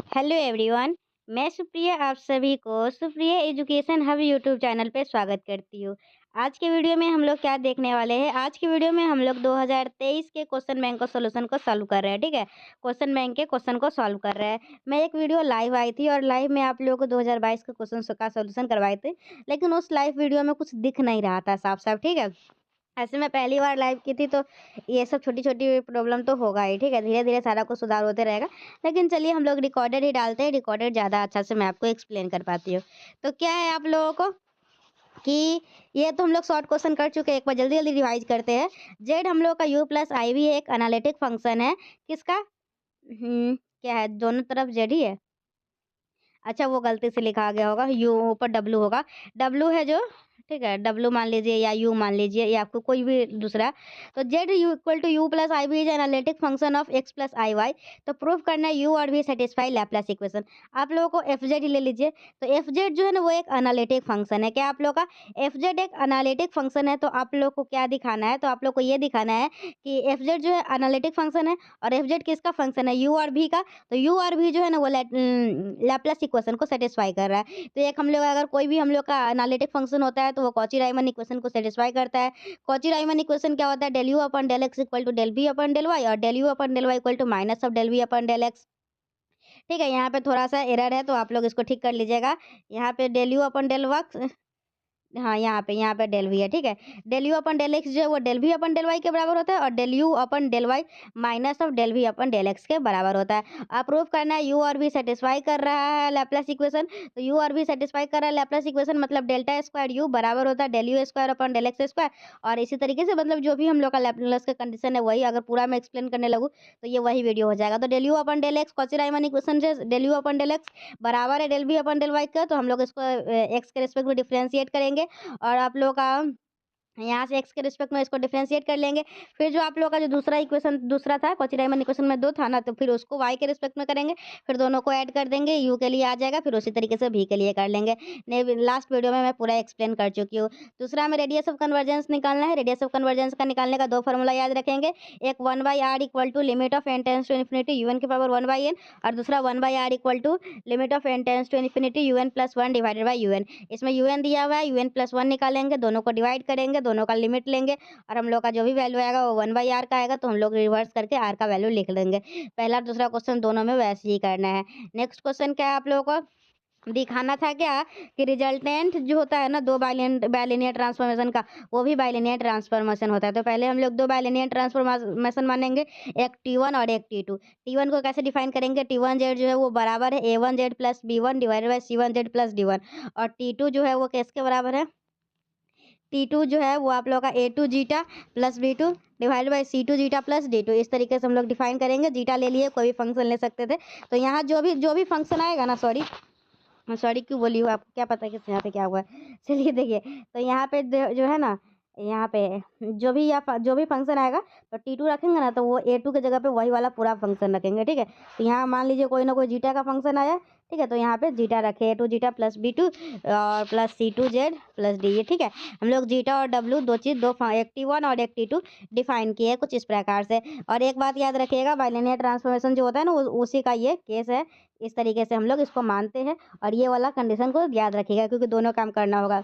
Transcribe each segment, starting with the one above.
Hello everyone. मैं सुप्रिया आप सभी को Supriya education hub YouTube channel पे स्वागत करती हूँ। आज के वीडियो में हम लोग क्या देखने वाले हैं। आज के वीडियो में हम लोग 2023 के क्वेश्चन बैंक का सॉल्यूशन को सॉल्व कर रहे हैं। ठीक है, क्वेश्चन बैंक के क्वेश्चन को सॉल्व कर रहे हैं। मैं एक वीडियो लाइव आई थी और लाइव में आप लोगों को 2022 के क्वेश्चन का सॉल्यूशन करवाए थे, लेकिन उस लाइव वीडियो में कुछ दिख नहीं रहा था साफ साफ। ठीक है, ऐसे मैं पहली बार लाइव की थी तो ये सब छोटी-छोटी प्रॉब्लम तो होगा ही। ठीक है, धीरे-धीरे सारा कुछ सुधार होते रहेगा। लेकिन चलिए हम लोग रिकॉर्डेड ही डालते हैं, रिकॉर्डेड ज़्यादा अच्छा से मैं आपको एक्सप्लेन कर पाती हूँ। तो क्या है आप लोगों को कि ये तो हम लोग शॉर्ट क्वेश्चन कर चुके हैं, एक बार जल्दी-जल्दी रिवाइज़ करते हैं। जेड हम लोग का यू प्लस आई भी एक एनालिटिक फंक्शन है, किसका? क्या है, दोनों तरफ जेड ही है? अच्छा, वो गलती से लिखा गया होगा, यू ऊपर डब्लू होगा। डब्लू है जो, ठीक है, डब्लू मान लीजिए या यू मान लीजिए या आपको कोई भी दूसरा। तो Z U equal to you plus I V is analytic function of X plus I Y. तो प्रूफ करना है यू और वी सेटिस्फाई लैप्लास इक्वेशन। आप लोगों को एफ जेड ही ले लीजिए। तो एफ जेड जो है ना वो एक एनालिटिक फंक्शन है। क्या आप लोग का एफ जेड एक एनालिटिक फंक्शन है? तो आप लोग को क्या दिखाना है? तो आप लोग को ये दिखाना है कि एफ जेड जो है एनालिटिक फंक्शन है और एफ जेड किसका फंक्शन है? यू और भी का। तो यू और भी जो है ना वो लैप्लास इक्वेशन को सेटिस्फाई कर रहा है। तो एक हम लोग अगर कोई भी हम लोग का एनालिटिक फंक्शन होता है तो वो कॉची राइमन इक्वेशन को सेटिस्फाई करता है। कॉची राइमन इक्वेशन क्या होता है? Del you upon del X equal to del B upon del Y और del you upon del Y equal to minus of del B upon del X. ठीक है, यहाँ पे थोड़ा सा एरर है तो आप लोग इसको ठीक कर लीजिएगा। यहाँ पे डेल यू अपन डेल वक्स, हाँ, यहाँ पे डेल वी है। ठीक है, del you upon del X जो है वो del we upon del Y के बराबर होता है और del you upon del Y minus of del we upon del X के बराबर होता है। आप प्रूव करना है यू और वी सेटिस्फाई कर रहा है लैप्लास इक्वेशन। तो यू और वी सेटिस्फाई कर रहा है लैप्लास इक्वेशन, मतलब डेल्टा स्क्वायर यू बराबर होता है del U square upon del x square. और इसी तरीके से मतलब जो भी हम लोग का लैप्लास का कंडीशन है वही अगर पूरा मैं एक्सप्लेन करने लगूँ तो ये वही वीडियो हो जाएगा। तो del you upon del X Cauchy Riemann equation से del you upon del X बराबर है del we upon del Y का। तो हम लोग इसको एक्स के रिस्पेक्ट में डिफरेंशिएट करेंगे और आप लोग का यहाँ से x के रिस्पेक्ट में इसको डिफरेंशिएट कर लेंगे। फिर जो आप लोगों का जो दूसरा इक्वेशन दूसरा था, कॉची राइमन इक्वेशन में 2 था ना, तो फिर उसको y के रिस्पेक्ट में करेंगे। फिर दोनों को ऐड कर देंगे, u के लिए आ जाएगा, फिर उसी तरीके से v के लिए कर लेंगे। नहीं, लास्ट वीडियो में मैं पूरा एक्सप्लेन कर चुकी हूँ। दूसरा हमें रेडियस ऑफ कन्वर्जेंस निकालना है। रेडियस ऑफ कन्वर्जेंस का निकालने का 2 फार्मूला याद रखेंगे। एक 1/r equal to limit of n tends to infinity U N की पावर 1/n और दूसरा 1/r equal to limit of n tends to infinity U N plus 1 divided by U N. इसमें यू एन दिया हुआ है, you N plus 1 निकालेंगे, दोनों को डिवाइड करेंगे, दोनों का लिमिट लेंगे और हम लोग का जो भी वैल्यू आएगा वो 1/r का आएगा। तो हम लोग रिवर्स करके r का वैल्यू लिख लेंगे। पहला और दूसरा क्वेश्चन दोनों में वैसे ही करना है। नेक्स्ट क्वेश्चन क्या है आप लोगों को दिखाना था क्या कि रिजल्टेंट जो होता है ना दो बाइलिनियर ट्रांसफॉर्मेशन का, वो भी बाइलिनियर ट्रांसफॉर्मेशन होता है। तो पहले हम लोग दो बाइलिनियर ट्रांसफॉर्मेशन मानेंगे, एक T1 और एक T2। T1 को कैसे डिफाइन करेंगे? T1Z जो है वो बराबर है A1Z plus B1 divided by C1Z plus D1 और T2 जो है वो किसके बराबर है? T2 जो है वो आप लोग का A2 zeta plus B2 divide by C2 zeta plus D2। इस तरीके से हम लोग डिफाइन करेंगे। जीटा ले लिए, कोई भी फंक्शन ले सकते थे। तो यहाँ जो भी फंक्शन आएगा ना, सॉरी क्यों बोली हूँ, आपको क्या पता है कि यहाँ पे क्या हुआ है। चलिए देखिए, तो यहाँ पे जो है ना, यहाँ पे जो भी फंक्शन आएगा तो T2 रखेंगे ना तो वो A2 की जगह पे वही वाला पूरा फंक्शन रखेंगे। ठीक है, तो यहाँ मान लीजिए कोई ना कोई जीटा का फंक्शन आया, ठीक है, तो यहाँ पे जीटा रखे A2 जीटा प्लस B2 और प्लस C2Z प्लस D। ये ठीक है, हम लोग जीटा और डब्लू दो चीज़ एक T1 और एक T2 डिफाइन किए कुछ इस प्रकार से। और एक बात याद रखिएगा, बाइलिनियर ट्रांसफॉर्मेशन जो होता है ना उसी का ये केस है। इस तरीके से हम लोग इसको मानते हैं और ये वाला कंडीशन को याद रखिएगा क्योंकि दोनों काम करना होगा।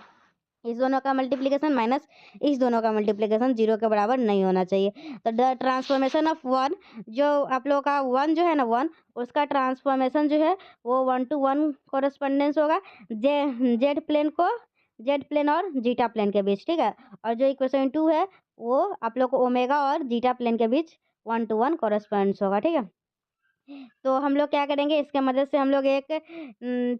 इस दोनों का मल्टीप्लिकेशन माइनस इस दोनों का मल्टीप्लिकेशन 0 के बराबर नहीं होना चाहिए। तो द ट्रांसफॉर्मेशन ऑफ वन, जो आप लोग का वन जो है ना, वन उसका ट्रांसफॉर्मेशन जो है वो 1:1 कॉरेस्पॉन्डेंस होगा जेड प्लेन और जीटा प्लेन के बीच। ठीक है, और जो इक्वेशन 2 है वो आप लोग को ओमेगा और जीटा प्लेन के बीच 1:1 कॉरेस्पॉन्डेंस होगा। ठीक है, तो हम लोग क्या करेंगे, इसके मदद से हम लोग एक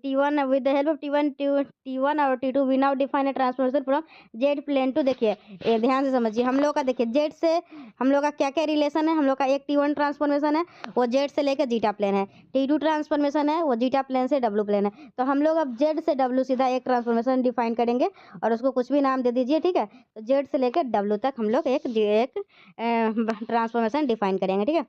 T1 with the help of T1 और T2 we now define a transformation from Z plane to. देखिए ये ध्यान से समझिए, हम लोग का देखिए जेड से हम लोग का क्या क्या रिलेशन है। हम लोग का एक T1 ट्रांसफॉर्मेशन है, वो जेड से लेकर जीटा प्लेन है। T2 ट्रांसफॉर्मेशन है, वो जीटा प्लेन से डब्लू प्लेन है। तो हम लोग अब जेड से डब्लू सीधा एक ट्रांसफॉर्मेशन डिफाइन करेंगे और उसको कुछ भी नाम दे दीजिए। ठीक है, तो जेड से लेकर डब्लू तक हम लोग एक ट्रांसफॉर्मेशन डिफाइन करेंगे। ठीक है,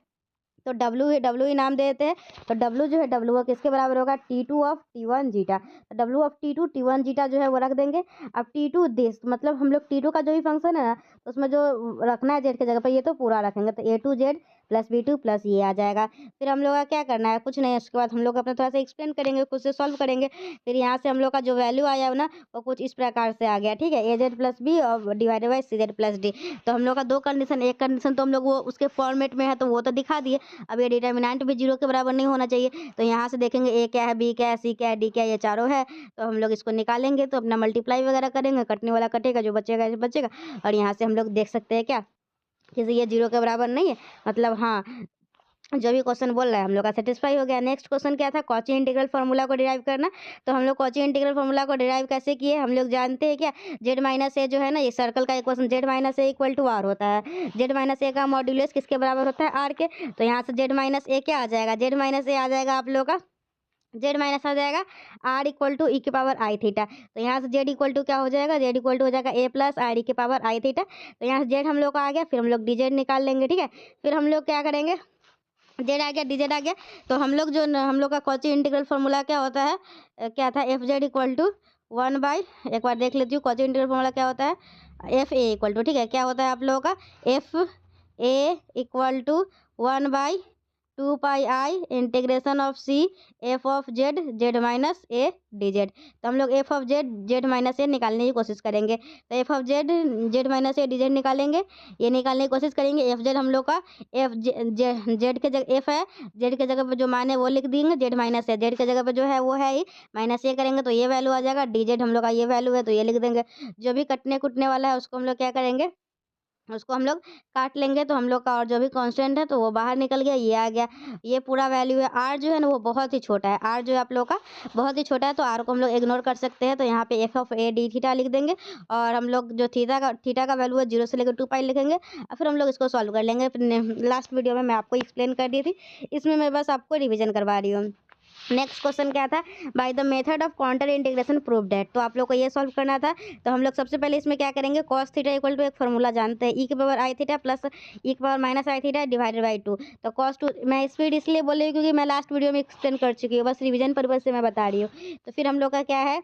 तो डब्लू ही नाम दे देते हैं। तो डब्लू जो है डब्लू का किसके बराबर होगा? T2 ऑफ T1 जीटा। तो W of T2 T1 zeta जो है वो रख देंगे। अब T2 दिस मतलब हम लोग T2 का जो भी फंक्शन है ना उसमें जो रखना है जेड की जगह पर ये तो पूरा रखेंगे, तो A two Z plus B two plus ये आ जाएगा। फिर हम लोग का क्या करना है, कुछ नहीं, उसके बाद हम लोग अपना थोड़ा सा एक्सप्लेन करेंगे, खुद से सॉल्व करेंगे। फिर यहाँ से हम लोग का जो वैल्यू आया ना वो कुछ इस प्रकार से आ गया, ठीक है, ए जेड प्लस बी और divided by C Z plus D. तो हम लोग का दो कंडीशन, एक कंडीशन तो हम लोग वो उसके फॉर्मेट में है तो वो तो दिखा दिए। अब ये डिटर्मिनेंट भी 0 के बराबर नहीं होना चाहिए, तो यहाँ से देखेंगे ए क्या है, बी क्या है, सी क्या है, डी क्या है, ये चारों है। तो हम लोग इसको निकालेंगे, तो अपना मल्टीप्लाई वगैरह करेंगे, कटने वाला कटेगा, जो बचेगा बचेगा। और यहाँ से हम लोग देख सकते हैं क्या, किसी ये 0 के बराबर नहीं है, मतलब हाँ जो भी क्वेश्चन बोल रहा है हम लोग का सेटिस्फाई हो गया। नेक्स्ट क्वेश्चन क्या था, कॉची इंटीग्रल फार्मूला को डिराइव करना। तो हम लोग कॉची इंटीग्रल फार्मूला को डिराइव कैसे किए, हम लोग जानते हैं क्या, जेड माइनस ए जो है ना, ये सर्कल का equation Z minus A equal to R होता है। जेड माइनस ए का मॉड्यूलस किसके बराबर होता है, आर के। तो यहाँ से जेड माइनस ए क्या आ जाएगा, जेड माइनस ए आ जाएगा आप लोग का, जेड माइनस आ जाएगा आर इक्वल टू ई के पावर आई थीटा। तो यहाँ से जेड इक्वल टू क्या हो जाएगा, जेड इक्वल टू हो जाएगा ए प्लस आर ई के पावर आई थीटा। तो यहाँ से जेड हम लोग का आ गया, फिर हम लोग डी जेड निकाल लेंगे, ठीक है। फिर हम लोग क्या करेंगे, जेड आ गया, डी जेड आ गया। तो हम लोग जो हम लोग का कॉची इंटीग्रल फार्मूला क्या होता है, क्या था, F Z equal to 1 by, एक बार देख लेती हूँ कॉची इंटीग्रल फार्मूला क्या होता है, एफ ए इक्वल टू, ठीक है, क्या होता है आप लोगों का, F A equal to 1/2 pi integration of C F of Z Z minus A D Z. तो हम लोग F of Z Z minus A निकालने की कोशिश करेंगे। तो F of Z Z minus A D Z निकालेंगे, ये निकालने की कोशिश करेंगे। एफ जेड हम लोग का एफ जेड के जगह एफ है, जेड के जगह पर जो मान है वो लिख देंगे, जेड माइनस है, जेड के जगह पर जो है वो है ही माइनस ए करेंगे तो ये वैल्यू आ जाएगा। डी जेड हम लोग का ये वैल्यू है तो ये लिख देंगे। जो भी कटने कुटने वाला है उसको हम लोग क्या करेंगे, उसको हम लोग काट लेंगे। तो हम लोग का और जो भी कांस्टेंट है तो वो बाहर निकल गया, ये आ गया, ये पूरा वैल्यू है। आर जो है ना वो बहुत ही छोटा है, आर जो है आप लोग का बहुत ही छोटा है, तो आर को हम लोग इग्नोर कर सकते हैं। तो यहाँ पे F of A D theta लिख देंगे, और हम लोग जो थीटा का वैल्यू है 0 से लेकर 2 पाई लिखेंगे, और फिर हम लोग इसको सॉल्व कर लेंगे। फिर लास्ट वीडियो में मैं आपको एक्सप्लेन कर दी थी, इसमें मैं बस आपको रिविजन करवा रही हूँ। नेक्स्ट क्वेश्चन क्या था, by the method of counter integration prove that. तो आप लोग को ये सॉल्व करना था। तो हम लोग सबसे पहले इसमें क्या करेंगे, कॉस थीटा इक्वल टू एक फार्मूला जानते हैं, ई के power i theta plus e के power minus i theta divided by 2। तो कॉस टू, मैं स्पीड इसलिए बोल रही हूँ क्योंकि मैं लास्ट वीडियो में एक्सप्लेन कर चुकी हूँ, बस रिविजन पर्पज से मैं बता रही हूँ। तो फिर हम लोग का क्या है,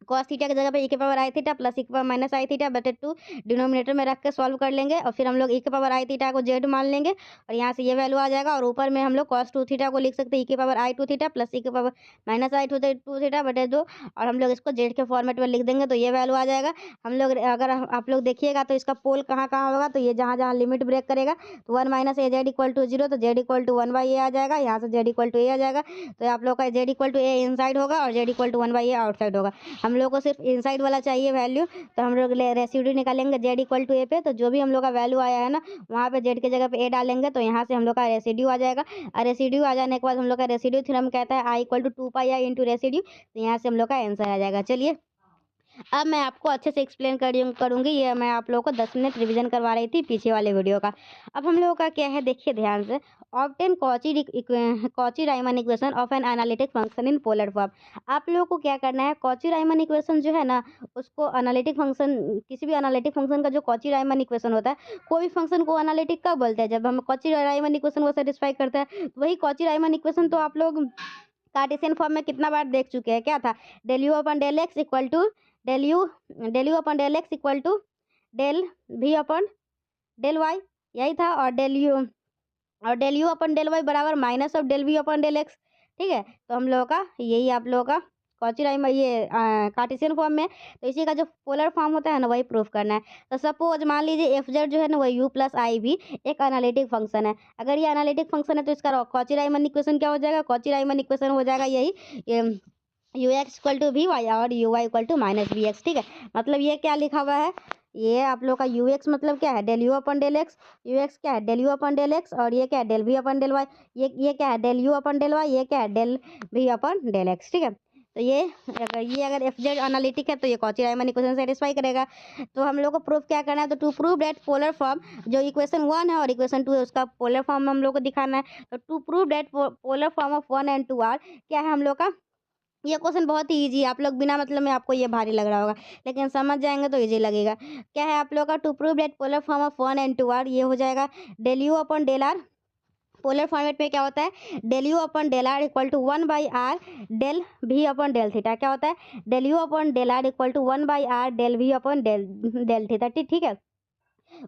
कॉस थीटा की जगह पे ई के power i theta plus e के पावर माइनस आई थीटा बटे 2 डिनोमिनेटर में रख के सॉल्व कर लेंगे। और फिर हम लोग ई के पावर आई थीटा को जेड मान लेंगे, और यहाँ से ये वैल्यू आ जाएगा। और ऊपर में हम लोग कॉस 2 थीटा को लिख सकते हैं ई के पावर आई 2 थीटा प्लस ई के पावर माइनस आई 2 थीटा बटे 2, और हम लोग इसको जेड के फॉर्मेट में लिख देंगे तो ये वैल्यू आ जाएगा। हम लोग अगर आप लोग देखिएगा तो इसका पोल कहाँ कहाँ होगा, तो ये जहाँ जहाँ लिमिट ब्रेक करेगा तो 1 minus A Z equal to 0, तो जेड इक्वल टू 1/a आ जाएगा, यहाँ से जेड इक्वल टू ए आ जाएगा। तो आप लोग का Z equal to A inside होगा और z equal to 1/a outside होगा। हम लोग को सिर्फ इनसाइड वाला चाहिए वैल्यू, तो हम लोग रेसिड्यू निकालेंगे जेड इक्वल टू ए पे। तो जो भी हम लोग का वैल्यू आया है ना वहाँ पे जेड की जगह पे ए डालेंगे, तो यहाँ से हम लोग का रेसिड्यू आ जाएगा। और रेसिड्यू आ जाने के बाद हम लोग का रेसिड्यू थ्योरम कहता है I equal to 2 pi into residue, तो यहाँ से हम लोग का आंसर आ जाएगा। चलिए अब मैं आपको अच्छे से एक्सप्लेन करूँगी, ये मैं आप लोगों को 10 मिनट रिवीजन करवा रही थी पीछे वाले वीडियो का। अब हम लोगों का क्या है, देखिए ध्यान से, obtain Cauchy Riemann equation of an analytic function in polar form. आप लोगों को क्या करना है, कॉची राइमन इक्वेशन जो है ना उसको एनालिटिक फंक्शन, किसी भी एनालिटिक फंक्शन का जो कॉची राइमन इक्वेशन होता है, कोई भी फंक्शन को एनालिटिक कब बोलते हैं, जब हम कॉची राइमन इक्वेशन को सेटिस्फाई करता है। तो वही कॉची राइमन इक्वेशन तो आप लोग कार्टेशियन फॉर्म में कितना बार देख चुके हैं, क्या था, del you upon del X equal to del you upon del X equal to del we upon del Y, यही था। और del you upon del Y बराबर minus of del we upon del X, ठीक है। तो हम लोगों का यही आप लोगों का कॉची राइमन ये कार्टेशियन फॉर्म में, तो इसी का जो पोलर फॉर्म होता है ना वही प्रूफ करना है। तो सपोज मान लीजिए एफ जेड जो है ना वो यू प्लस आई भी एक एनालिटिक फंक्शन है। अगर ये एनालिटिक फंक्शन है तो इसका कॉची राइमन इक्वेशन क्या हो जाएगा, कॉची राइमन इक्वेशन हो जाएगा यही U X equal to V Y और U Y equal to minus V X, ठीक है। मतलब ये क्या लिखा हुआ है, ये आप लोग का यू एक्स मतलब क्या है, del you upon del X, U X क्या है del you upon del x, और ये क्या है del we upon del Y, ये क्या है del you upon del Y, ये क्या है del we upon del X, ठीक है। तो ये अगर एफ जेड एनालिटिक है तो ये कॉची राइमन इक्वेशन सेटिस्फाई करेगा। तो हम लोग को प्रूफ क्या करना है, तो to prove that polar form, जो इक्वेशन 1 है और इक्वेशन 2 है उसका पोलर फॉर्म हम लोग को दिखाना है। तो to prove that polar form of 1 and 2 are, क्या है हम लोग का, ये क्वेश्चन बहुत ही ईजी है, आप लोग बिना मतलब में आपको ये भारी लग रहा होगा लेकिन समझ जाएंगे तो ईजी लगेगा। क्या है आप लोग का, to prove that polar form of 1 and 2 are, ये हो जाएगा del you upon del R. Polar format में क्या होता है, del you upon del R equal to 1/r del we upon del theta, क्या होता है del you upon del R equal to 1/r del we upon del theta, ठीक है।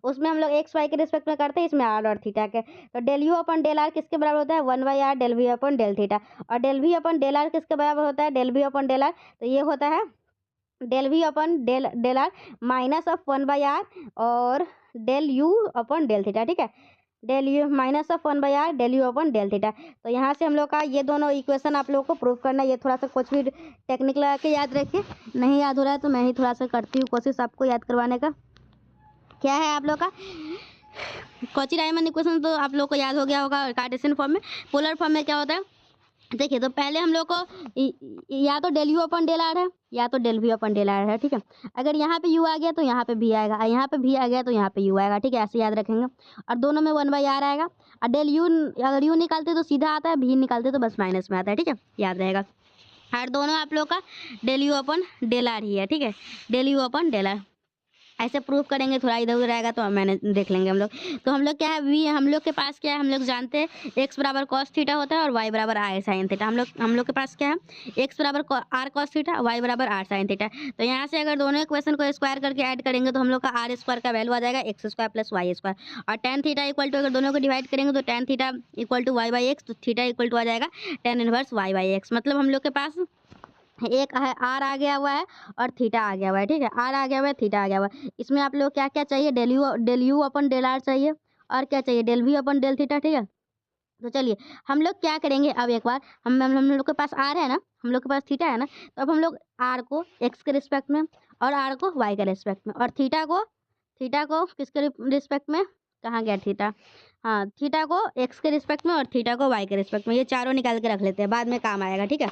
उसमें हम लोग एक्स वाई के रिस्पेक्ट में करते हैं, इसमें आर और थीटा के। तो del you upon del R किसके बराबर होता है, 1/r del we upon del theta. और del we upon del R किसके बराबर होता है, del we upon del R, तो ये होता है del we upon del del R minus of 1/r और del you upon del theta. ठीक है, del U minus of 1/r del you upon del theta. तो यहाँ से हम लोग का ये दोनों इक्वेशन आप लोगों को प्रूव करना है। ये थोड़ा सा कुछ भी टेक्निक लगा के याद रखिए, नहीं याद हो रहा है तो मैं ही थोड़ा सा करती हूँ कोशिश आपको याद करवाने का। क्या है आप लोग का कॉची रायमन इक्वेशन, तो आप लोग को याद हो गया होगा कार्टेशियन फॉर्म में। पोलर फॉर्म में क्या होता है, देखिए तो पहले हम लोग को या तो del you upon del are है या तो del we upon del are है। ठीक है, अगर यहाँ पे यू आ गया तो यहाँ पे भी आएगा, और यहाँ पे भी आ गया तो यहाँ पे यू आएगा। ठीक है, ऐसे याद रखेंगे। और दोनों में 1/r आएगा, और डेल यू अगर यू निकालते तो सीधा आता है, भी निकालते तो बस माइनस में आता है। ठीक है, याद रहेगा। और दोनों आप लोग का del you upon del are ही है। ठीक है, del you upon del R ऐसे प्रूव करेंगे, थोड़ा इधर उधर आएगा तो मैंने देख लेंगे हम लोग। तो हम लोग क्या है, वी हम लोग के पास क्या है, हम लोग जानते हैं एक्स बराबर कॉस थीटा होता है और वाई बराबर आर साइन थीटा। हम लोग के पास क्या है, एक्स बराबर आर कॉस थीटा, वाई बराबर आर साइन थीटा। तो यहाँ से अगर दोनों इक्वेशन को स्क्वायर करके ऐड करेंगे तो हम लोग का आर स्क्वायर का वैल्यू आ जाएगा X square plus Y square. और टेन थीटा इक्वल टू, अगर दोनों को डिवाइड करेंगे तो tan theta equal to Y by X, तो थीटा इक्वल टू आ जाएगा tan inverse Y by X. मतलब हम लोग के पास एक है आर आ गया हुआ है और थीटा आ गया हुआ है। ठीक है, आर आ गया हुआ है, थीटा आ गया हुआ है। इसमें आप लोग क्या क्या चाहिए, del you upon del R चाहिए, और क्या चाहिए, del we upon del theta. ठीक है, तो चलिए हम लोग क्या करेंगे, अब एक बार हम लोग के पास आर है ना, हम लोग के पास थीटा है ना, तो अब हम लोग आर को एक्स के रिस्पेक्ट में और आर को वाई के रिस्पेक्ट में और थीटा को किसके रिस्पेक्ट में, कहाँ गया थीटा, हाँ थीटा को एक्स के रिस्पेक्ट में और थीटा को वाई के रिस्पेक्ट में, ये चारों निकाल के रख लेते हैं, बाद में काम आएगा। ठीक है,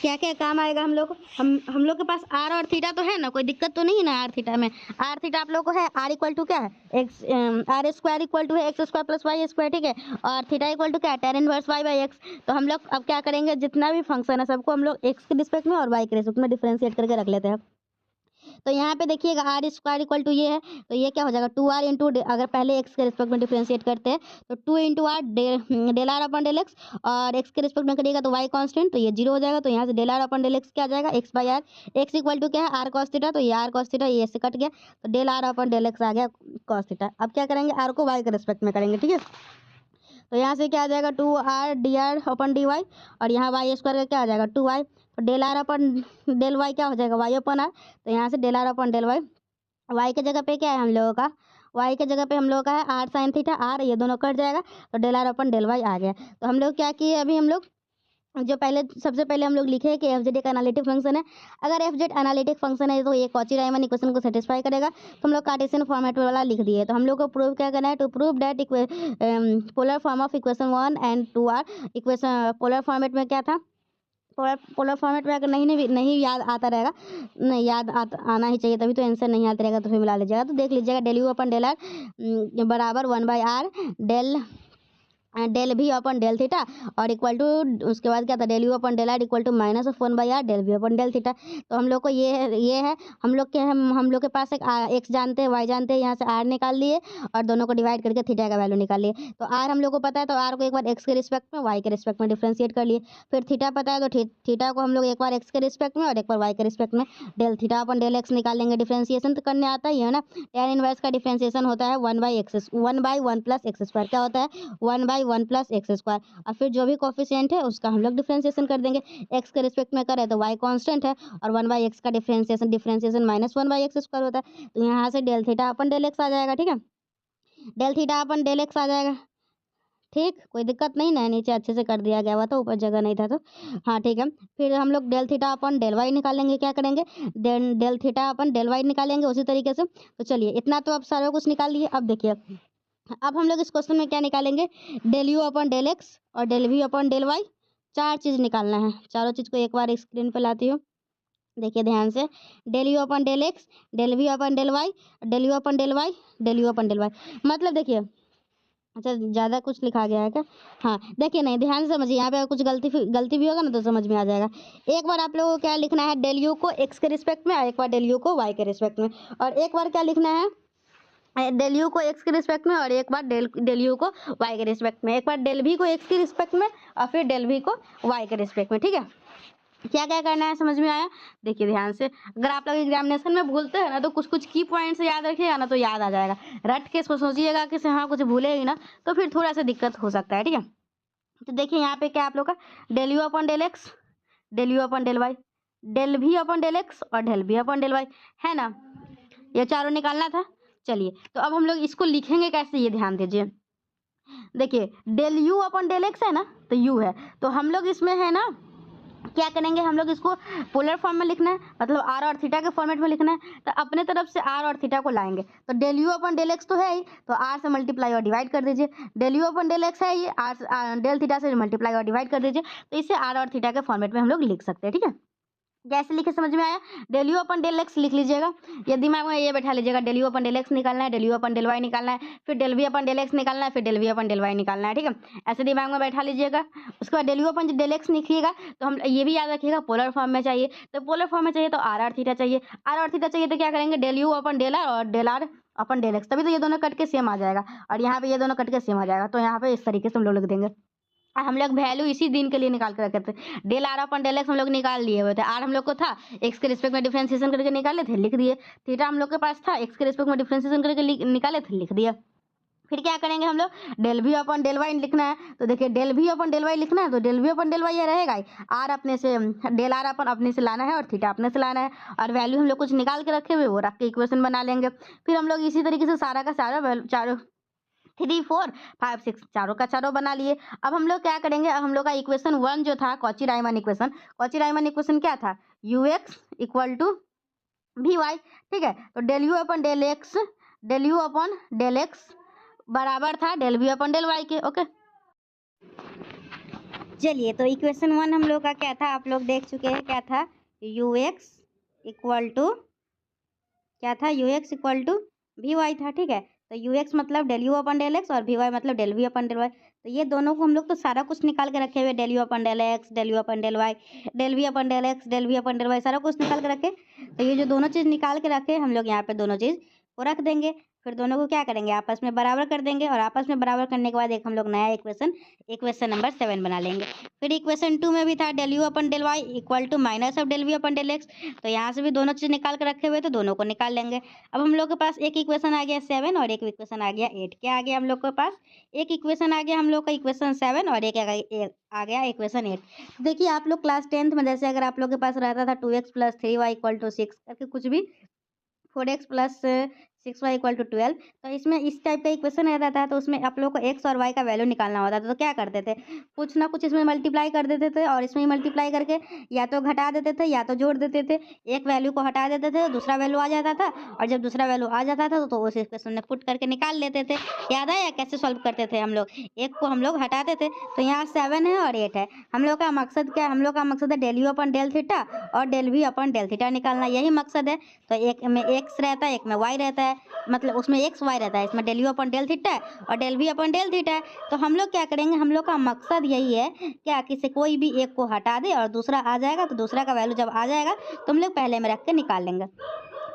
क्या क्या काम आएगा हम लोग को, हम लोग के पास आर और थीटा तो है ना, कोई दिक्कत तो नहीं है ना आर थीटा में। आर थीटा आप लोग को है, आर इक्वल टू क्या है, X R square equal to है X square plus Y square. ठीक है, और थीटा इक्वल टू क्या है, tan inverse Y by X. तो हम लोग अब क्या करेंगे, जितना भी फंक्शन है सबको हम लोग एक्स के रिस्पेक्ट में और वाई के रिस्पेक्ट में डिफरेंशिएट करके रख लेते हैं। तो यहाँ पे देखिएगा आर स्क्वायर इक्वल टू ये है, तो ये क्या हो जाएगा 2r इंटू, अगर पहले एक्स के रिस्पेक्ट में डिफरेंशिएट करते हैं तो 2 into R del are upon del x, और एक्स के रिस्पेक्ट में करिएगा तो वाई कांस्टेंट, तो ये जीरो हो जाएगा। तो यहाँ से del are upon del x क्या आ जाएगा, X by R. X equal to क्या है, आर कॉस थीटा, तो ये आर कॉस थीटा ये से कट गया, तो del are upon del X आ गया कॉस थीटा। अब क्या करेंगे, आर को वाई के रिस्पेक्ट में करेंगे। ठीक है, तो यहाँ से क्या आ जाएगा 2r डी आर अपन डी वाई, और यहाँ वाई स्क्वायर का क्या आ जाएगा 2y, तो del are upon del Y क्या हो जाएगा वाई अपन आर। तो यहाँ से del are upon del Y, Y के जगह पे क्या है हम लोगों का, वाई के जगह पे हम लोगों का है आर साइन थीटा, आर ये दोनों कट जाएगा, तो del are upon del Y आ गया। तो हम लोग क्या किए, अभी हम लोग जो पहले सबसे पहले हम लोग लिखे कि एफ जेड एक एनालिटिक फंक्शन है। अगर एफ जेड एनालिटिक फंक्शन है तो ये कॉची रायमन इक्वेशन को सेटिस्फाई करेगा, तो हम लोग कार्टेशियन फॉर्मेट वाला लिख दिए। तो हम लोग को प्रूव क्या करना है, to prove that polar form of equation 1 and 2 are equation polar format में क्या था, पोलर फॉर्मेट में अगर नहीं याद आता रहेगा, नहीं याद आना ही चाहिए, तभी तो आंसर नहीं आता रहेगा, तो फिर मिला लीजिएगा। तो देख लीजिएगा del you upon del R बराबर 1/r del V upon del theta, और इक्वल टू उसके बाद क्या था, del you upon del R equal to minus of 1/r del V upon del theta. तो हम लोग को ये है हम लोग के हम लोग के पास एक एक्स जानते हैं वाई जानते हैं, यहाँ से आर निकाल लिए और दोनों को डिवाइड करके थीटा का वैल्यू निकाल लिए। तो आर हम लोग को पता है, तो आर को एक बार एक्स के रिस्पेक्ट में वाई के रिस्पेक्ट में डिफ्रेंशिएट कर लिए। फिर थीटा पता है, तो थीटा को हम लोग एक बार एक्स के रिस्पेक्ट में और एक बार वाई के रिस्पेक्ट में del theta upon del x निकाल लेंगे। डिफ्रेंशिएशन तो करने आता ही है ना, टेन इनवर्स का डिफ्रेंशिएशन होता है 1/1 प्लस एक्स स्क्वायर, क्या होता है 1/1 प्लस एक्स स्क्वायर, और फिर जो भी कोफिशिएंट है उसका हम लोग डिफरेंशिएशन कर देंगे। एक्स के रिस्पेक्ट में करें तो वाई कांस्टेंट है, और 1/x का डिफरेंशिएशन माइनस 1/x स्क्वायर होता है। तो यहाँ से del theta upon del X आ जाएगा। ठीक है, del theta upon del X आ जाएगा। ठीक, कोई दिक्कत नहीं ना, नीचे अच्छे से कर दिया गया हुआ था, ऊपर जगह नहीं था तो हाँ ठीक है। फिर हम लोग del theta upon del Y निकालेंगे, क्या करेंगे, del theta upon del Y निकालेंगे उसी तरीके से। तो चलिए इतना तो अब सारा कुछ निकाल लिए। अब देखिए अब हम लोग इस क्वेश्चन में क्या निकालेंगे, del you upon del x और del we upon del Y, चार चीज़ निकालना है। चारों चीज़ को एक बार स्क्रीन पे लाती हूँ, देखिए ध्यान से, del you upon del x, del we upon del Y, del you upon del Y, del you upon del Y. मतलब देखिए, अच्छा ज़्यादा कुछ लिखा गया है क्या, हाँ देखिए, नहीं ध्यान से समझिए, यहाँ पे कुछ गलती भी होगा ना तो समझ में आ जाएगा। एक बार आप लोगों को क्या लिखना है, डेल यू को एक्स के रिस्पेक्ट में और एक बार डेल यू को वाई के रिस्पेक्ट में, और एक बार क्या लिखना है, डेल यू को एक्स के रिस्पेक्ट में और एक बार डेल यू को वाई के रिस्पेक्ट में, एक बार डेल भी को एक्स के रिस्पेक्ट में और फिर डेल भी को वाई के रिस्पेक्ट में। ठीक है, क्या क्या करना है समझ में आया? देखिए ध्यान से, अगर आप लोग एग्जामिनेशन में भूलते हैं ना तो कुछ कुछ की पॉइंट्स याद रखिएगा ना तो याद आ जाएगा। रट के सोचिएगा कि हाँ कुछ भूले ही ना तो फिर थोड़ा सा दिक्कत हो सकता है, ठीक है। तो देखिए यहाँ पे क्या आप लोग का del you upon del x, del you upon del Y, del V upon del x और del V upon del Y, है ना। ये चारों निकालना था। चलिए तो अब हम लोग इसको लिखेंगे कैसे ये ध्यान दीजिए। देखिए del you upon del X है ना, तो यू है तो हम लोग इसमें है ना क्या करेंगे, हम लोग इसको पोलर फॉर्म में लिखना है, मतलब आर और थीटा के फॉर्मेट में लिखना है। तो अपने तरफ से आर और थीटा को लाएंगे तो del you upon del x तो है ही, तो आर से मल्टीप्लाई और डिवाइड कर दीजिए। Del you upon del X है ये, डेल थीटा से मल्टीप्लाई और डिवाइड कर दीजिए। तो इसे आर और थीटा के फॉर्मेट में हम लोग लिख सकते हैं, ठीक है। जैसे लिखे समझ में आया? Del you upon del X लिख लीजिएगा, ये दिमाग में ये बैठा लीजिएगा, del you upon del X निकालना है, del you upon del Y निकालना है, फिर del we upon del X निकालना है, फिर del we upon del Y निकालना है, ठीक है। ऐसे दिमाग में बैठा लीजिएगा। उसके बाद del you upon del X लिखिएगा तो हम ये भी याद रखिएगा पोलर फॉर्म में चाहिए, तो पोलर फॉर्म में चाहिए तो आर आर थीटा चाहिए, आर आर थीटा चाहिए तो क्या करेंगे, del you upon del are और del are upon del X, तभी तो ये दोनों कट के सेम आ जाएगा और यहाँ पे ये दोनों कट के सेम आ जाएगा। तो यहाँ पे इस तरीके से हम लोग लिख देंगे। हम लोग वैल्यू इसी दिन के लिए निकाल कर रखे थे, del are upon del x हम लोग निकाल लिए हुए थे, आर हम लोग को था एक्स के रिस्पेक्ट में डिफरेंशिएशन करके निकाले थे, लिख दिए। थीटा हम लोग के पास था एक्स के रिस्पेक्ट में डिफरेंशिएशन करके निकाले थे, लिख दिया। फिर क्या करेंगे हम लोग, del we upon del Y लिखना है, तो देखिए del we upon del Y लिखना है तो del we upon del Y ये रहेगा ही, आर अपने से डेल आर अपन अपने से लाना है और थीटा अपने से लाना है, और वैल्यू हम लोग कुछ निकाल के रखे हुए वो रख के इक्वेशन बना लेंगे। फिर हम लोग इसी तरीके से सारा का सारा चारों 3 4 5 6 चारों का चारों बना लिए। अब हम लोग क्या करेंगे, अब हम लोग का इक्वेशन 1 जो था कॉची राइमन इक्वेशन क्या था, U X equal to V Y, ठीक है। तो del you upon del X बराबर था del we upon del Y के, ओके। चलिए तो इक्वेशन 1 हम लोग का क्या था, आप लोग देख चुके हैं क्या था, यू एक्स इक्वल टू क्या था, U X equal to V Y था, ठीक है। तो यू एक्स मतलब del you upon del x और वी वाई मतलब del we upon del Y. तो ये दोनों को हम लोग तो सारा कुछ निकाल के रखे हुए, del you upon del x, del you upon del Y, del we upon del x, del we upon del y, सारा कुछ निकाल के रखे। तो ये जो दोनों चीज़ निकाल के रखे हम लोग यहाँ पे दोनों चीज़ को रख देंगे। फिर दोनों को क्या करेंगे, आपस में बराबर कर देंगे, और आपस में बराबर करने के बाद एक हम लोग नया इक्वेशन नंबर 7 बना लेंगे। फिर इक्वेशन 2 में भी था del you upon del Y equal to minus of del we upon del x, तो यहाँ से भी दोनों चीज़ निकाल के रखे हुए तो दोनों को निकाल लेंगे। अब हम लोग के पास एक इक्वेशन आ गया 7 और एक इक्वेशन आ गया 8। क्या आ गया हम लोग के पास, एक इक्वेशन आ गया हम लोग का इक्वेशन 7 और एक आ गया इक्वेशन 8। देखिए आप लोग क्लास 10th में जैसे अगर आप लोग के पास रहता था 2x plus 3y equal to 6 करके कुछ भी 4x plus 6y equal to 12, तो इसमें इस टाइप का इक्वेशन रहता था तो उसमें आप लोग को x और y का वैल्यू निकालना होता था। तो क्या करते थे, कुछ ना कुछ इसमें मल्टीप्लाई कर देते थे और इसमें मल्टीप्लाई करके या तो घटा देते थे या तो जोड़ देते थे। एक वैल्यू को हटा देते थे दूसरा वैल्यू आ जाता था, और जब दूसरा वैल्यू आ जाता था तो उस इक्वेशन में पुट करके निकाल लेते थे। याद आया कैसे सॉल्व करते थे हम लोग, एक को हम लोग हटाते थे। तो यहाँ 7 है और 8 है, हम लोग का मकसद क्या है, हम लोग का मकसद है del you upon del theta और del we upon del theta निकालना, यही मकसद है। तो एक में एक्स रहता है एक में वाई रहता है, मतलब उसमें एक्स वाई रहता है, इसमें del you upon del theta है और del we upon del theta है। तो हम लोग क्या करेंगे, हम लोग का मकसद यही है क्या कि से कोई भी एक को हटा दे और दूसरा आ जाएगा, तो दूसरा का वैल्यू जब आ जाएगा तो हम लोग पहले में रख के निकाल लेंगे।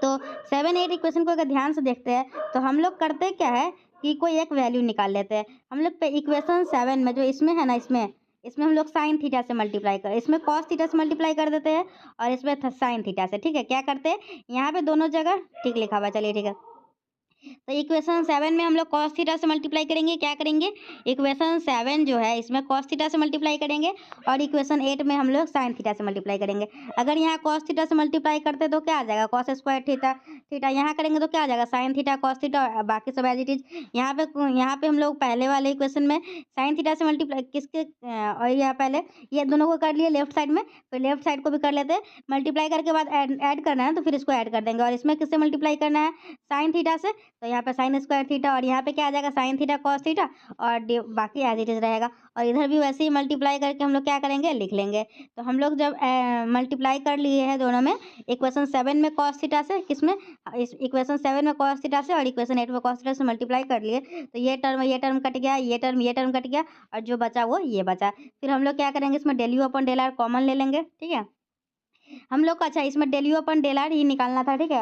तो 7 8 इक्वेशन को अगर ध्यान से देखते हैं तो हम लोग करते क्या है कि कोई एक वैल्यू निकाल लेते हैं। हम लोग पे इक्वेशन 7 में जो इसमें है ना, इसमें हम लोग साइन थीटा से मल्टीप्लाई कर, इसमें कॉस थीटा से मल्टीप्लाई कर देते हैं और इसमें साइन थीटा से, ठीक है। क्या करते हैं यहाँ पे दोनों जगह ठीक लिखा हुआ, चलिए ठीक है। तो इक्वेशन 7 में हम लोग कॉस थीटा से मल्टीप्लाई करेंगे, क्या करेंगे, इक्वेशन 7 जो है इसमें कॉस थीटा से मल्टीप्लाई करेंगे और इक्वेशन 8 में हम लोग साइन थीटा से मल्टीप्लाई करेंगे। अगर यहाँ कॉस थीटा से मल्टीप्लाई करते तो क्या आ जाएगा, कॉस स्क्वायर थीटा यहाँ करेंगे तो क्या आ जाएगा, साइन थीटा कॉस थीटा, बाकी सब एज इट इज। यहाँ पे हम लोग पहले वाले इक्वेशन में साइन थीटा से मल्टीप्लाई और यहाँ पहले ये दोनों को कर लिए लेफ्ट साइड में, फिर लेफ्ट साइड को भी कर लेते हैं। मल्टीप्लाई करके बाद ऐड करना है तो फिर इसको ऐड कर देंगे, और इसमें किससे मल्टीप्लाई करना है, साइन थीटा से, तो यहाँ पे साइन स्क्वायर थीटा और यहाँ पे क्या आ जाएगा साइन थीटा कॉस थीटा और बाकी एज इट इज रहेगा। और इधर भी वैसे ही मल्टीप्लाई करके हम लोग क्या करेंगे, लिख लेंगे। तो हम लोग जब मल्टीप्लाई कर लिए हैं दोनों में, इक्वेशन 7 में कॉस थीटा से, किसमें, इस इक्वेशन 7 में कॉस थीटा से और इक्वेशन 8 में कॉस थीटा से मल्टीप्लाई कर लिए, तो ये टर्म कट गया, ये टर्म कट गया और जो बचा वो ये बचा। फिर हम लोग क्या करेंगे, इसमें del you upon del r common ले लेंगे, ठीक है। हम लोग को अच्छा इसमें del you upon del are ही निकालना था, ठीक है।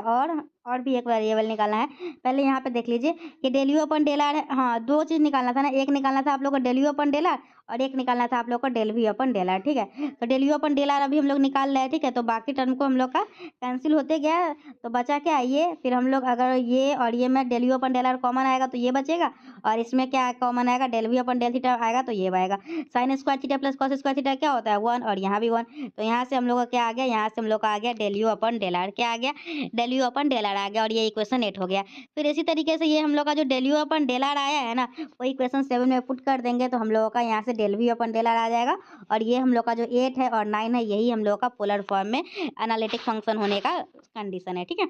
और भी एक वेरिएबल निकालना है, पहले यहाँ पे देख लीजिए कि del you upon del are है, हाँ 2 चीज़ निकालना था ना, एक निकालना था आप लोग को del you upon del are और एक निकालना था आप लोग को del we upon del r, ठीक है। तो del you upon del r अभी हम लोग निकाल रहे हैं, ठीक है। तो बाकी टर्म को हम लोग का कैंसिल होते गया, तो बचा क्या ये, फिर हम लोग अगर ये और ये में del you upon del r common आएगा तो ये बचेगा, और इसमें क्या कॉमन आएगा, del we upon del theta आएगा तो ये आएगा। Sine square theta plus cos square theta क्या होता है 1, और यहाँ भी 1। तो यहाँ से हम लोग का क्या आ गया, यहाँ से हम लोग का आ गया del you upon del r, क्या आ गया, del you upon del r आ गया, और ये इक्वेशन 8 हो गया। फिर इसी तरीके से ये हम लोग का जो del you upon del r आया है ना, वो इक्वेशन 7 में पुट कर देंगे तो हम लोगों का यहाँ से del we upon del r आ जाएगा। और ये हम लोग का जो 8 है और 9 है, यही हम लोग का पोलर फॉर्म में एनालिटिक फंक्शन होने का कंडीशन है, ठीक है।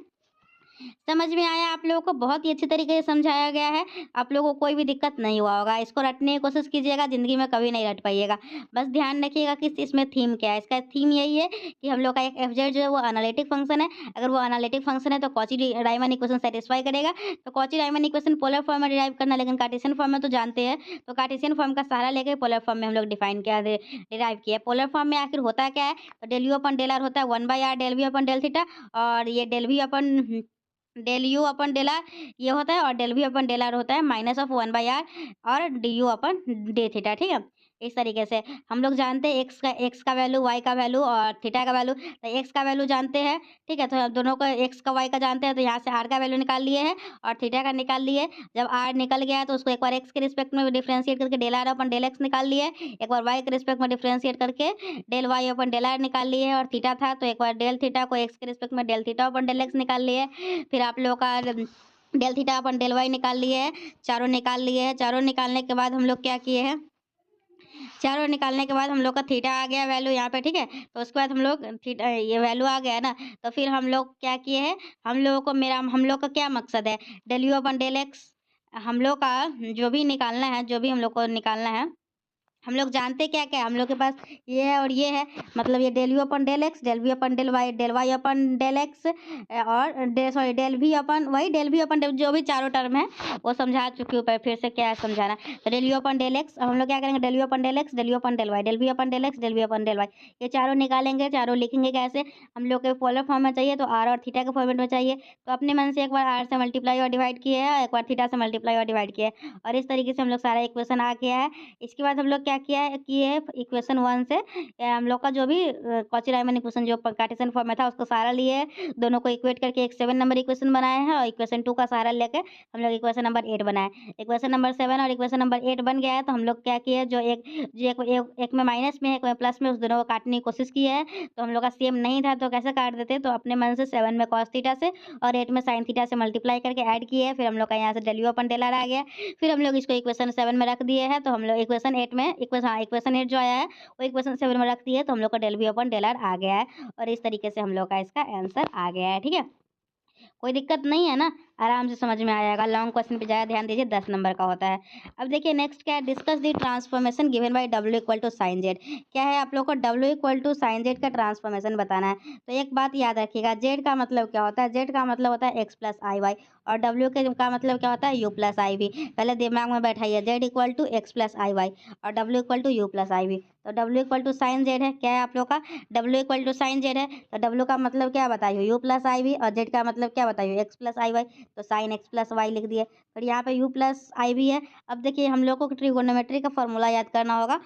समझ में आया आप लोगों को, बहुत ही अच्छी तरीके से समझाया गया है, आप लोगों को कोई भी दिक्कत नहीं हुआ होगा। इसको रटने की कोशिश कीजिएगा, ज़िंदगी में कभी नहीं रट पाइएगा। बस ध्यान रखिएगा कि इसमें थीम क्या है। इसका थीम यही है कि हम लोग का एक एफ जो है वो एनालिटिक फंक्शन है। अगर वो एनालिटिक फंक्शन है तो कॉची राइमन इक्वेशन सेटिस्फाई करेगा। तो Cauchy Riemann equation polar form में डिराइव करना, लेकिन कार्टेशियन फॉर्म में तो जानते हैं। तो कार्टेशियन फॉर्म का सहारा लेकर पोलर फॉर्म में हम लोग डिफाइन किया, डिराइव किया। पोलर फॉर्म में आखिर होता क्या है, तो del you upon del r होता है 1/r del we upon del theta, और ये del we upon del you upon del r ये होता है, और del we upon del r होता है -1/r और d u upon d theta, ठीक है। इस तरीके से हम लोग जानते हैं एक्स का वैल्यू, वाई का वैल्यू और थीटा का वैल्यू। तो एक्स का वैल्यू जानते हैं, ठीक है। तो दोनों को एक्स का वाई का जानते हैं, तो यहाँ से आर का वैल्यू निकाल लिए हैं और थीटा का निकाल लिए। जब आर निकल गया है तो उसको एक बार एक्स के रिस्पेक्ट में डिफ्रेंशिएट करके del are upon del x निकाल लिए, एक बार वाई के रिस्पेक्ट में डिफ्रेंशिएट करके del y upon del r निकाल लिए, और थीटा था तो एक बार डेल थीटा को एक्स के रिस्पेक्ट में del theta upon del x निकाल लिए। फिर आप लोग का del theta upon del y निकाल लिए है, चारों निकाल लिए हैं। चारों निकालने के बाद हम लोग क्या किए हैं, चारों निकालने के बाद हम लोग का थीटा आ गया वैल्यू यहाँ पे, ठीक है। तो उसके बाद हम लोग थीटा ये वैल्यू आ गया ना, तो फिर हम लोग क्या किए हैं, हम लोग का क्या मकसद है, del you upon del x हम लोग का जो भी निकालना है, जो भी हम लोग को निकालना है, हम लोग जानते क्या क्या है, हम लोग के पास ये है और ये है। मतलब ये del you upon del x, del we upon del y upon del x, और del we upon y, del we upon जो भी चारों टर्म है वो समझा चुकी हूँ, पर फिर से क्या है समझाना। तो del you upon del x, हम लोग क्या करेंगे, del you upon del x, del you upon del Y, del we upon del x, del we upon del Y, ये चारों निकालेंगे। चारों लिखेंगे कैसे, हम लोग के पोलर फॉर्म में चाहिए तो आर और थीटा के फॉर्मेट में चाहिए, तो अपने मन से एक बार आर से मल्टीप्लाई और डिवाइड किए है, एक बार थीटा से मल्टीप्लाई और डिवाइड किया है, और इस तरीके से हम लोग सारा इक्वेशन आ गया है। इसके बाद हम लोग क्या किया है कि ये इक्वेशन 1 से हम लोग का जो भी कॉची राइमन इक्वेशन जो कार्टेशियन फॉर्म में था उसको सहारा लिए है, दोनों को इक्वेट करके एक 7 नंबर इक्वेशन बनाए हैं, और इक्वेशन 2 का सहारा लेकर हम लोग इक्वेशन नंबर 8 बनाए। इक्वेशन नंबर 7 और इक्वेशन नंबर 8 बन गया है, तो हम लोग क्या किए, जो एक में माइनस में है, एक में प्लस में, उस दोनों को काटने की कोशिश की है। तो हम लोग का सेम नहीं था तो कैसे काट देते, तो अपने मन से 7 में कॉस थीटा से और 8 में साइन थीटा से मल्टीप्लाई करके ऐड किए है। फिर हम लोग का यहाँ से del you upon del r आ गया। फिर हम लोग इसको इक्वेशन 7 में रख दिए हैं, तो हम लोग इक्वेशन 8 में इक्वेशन 8 जो आया है वो इक्वेशन 7 में रख दिए, तो हम लोग का del we upon del r आ गया है, और इस तरीके से हम लोग का इसका आंसर आ गया है, ठीक है। कोई दिक्कत नहीं है ना, आराम से समझ में आएगा। लॉन्ग क्वेश्चन पे ज़्यादा ध्यान दीजिए, 10 नंबर का होता है। अब देखिए नेक्स्ट क्या है, discuss the transformation given by डब्ल्यू इक्वल टू साइन जेड। क्या है, आप लोग को डब्ल्यू इक्वल टू साइन जेड का ट्रांसफॉर्मेशन बताना है। तो एक बात याद रखिएगा, जेड का मतलब क्या होता है, जेड का मतलब होता है एक्स प्लस आई वाई, और डब्ल्यू के का मतलब क्या होता है यू प्लस आई वी। पहले दिमाग में बैठाइए, z equal to x plus I y और डब्ल्यू equal to you plus i v. तो डब्ल्यू इक्वल टू साइन जेड है, क्या है आप लोग का, डब्ल्यू इक्वल टू साइन जेड है, तो डब्ल्यू का मतलब क्या बताइए यू प्लस आई वी, और जेड का मतलब क्या बताइए एक्स प्लस आई वाई, तो साइन एक्स प्लस वाई लिख दिए। फिर यहाँ पे यू प्लस आई वी है। अब देखिए हम लोग को ट्रिगोनोमेट्री का फॉर्मूला याद करना होगा,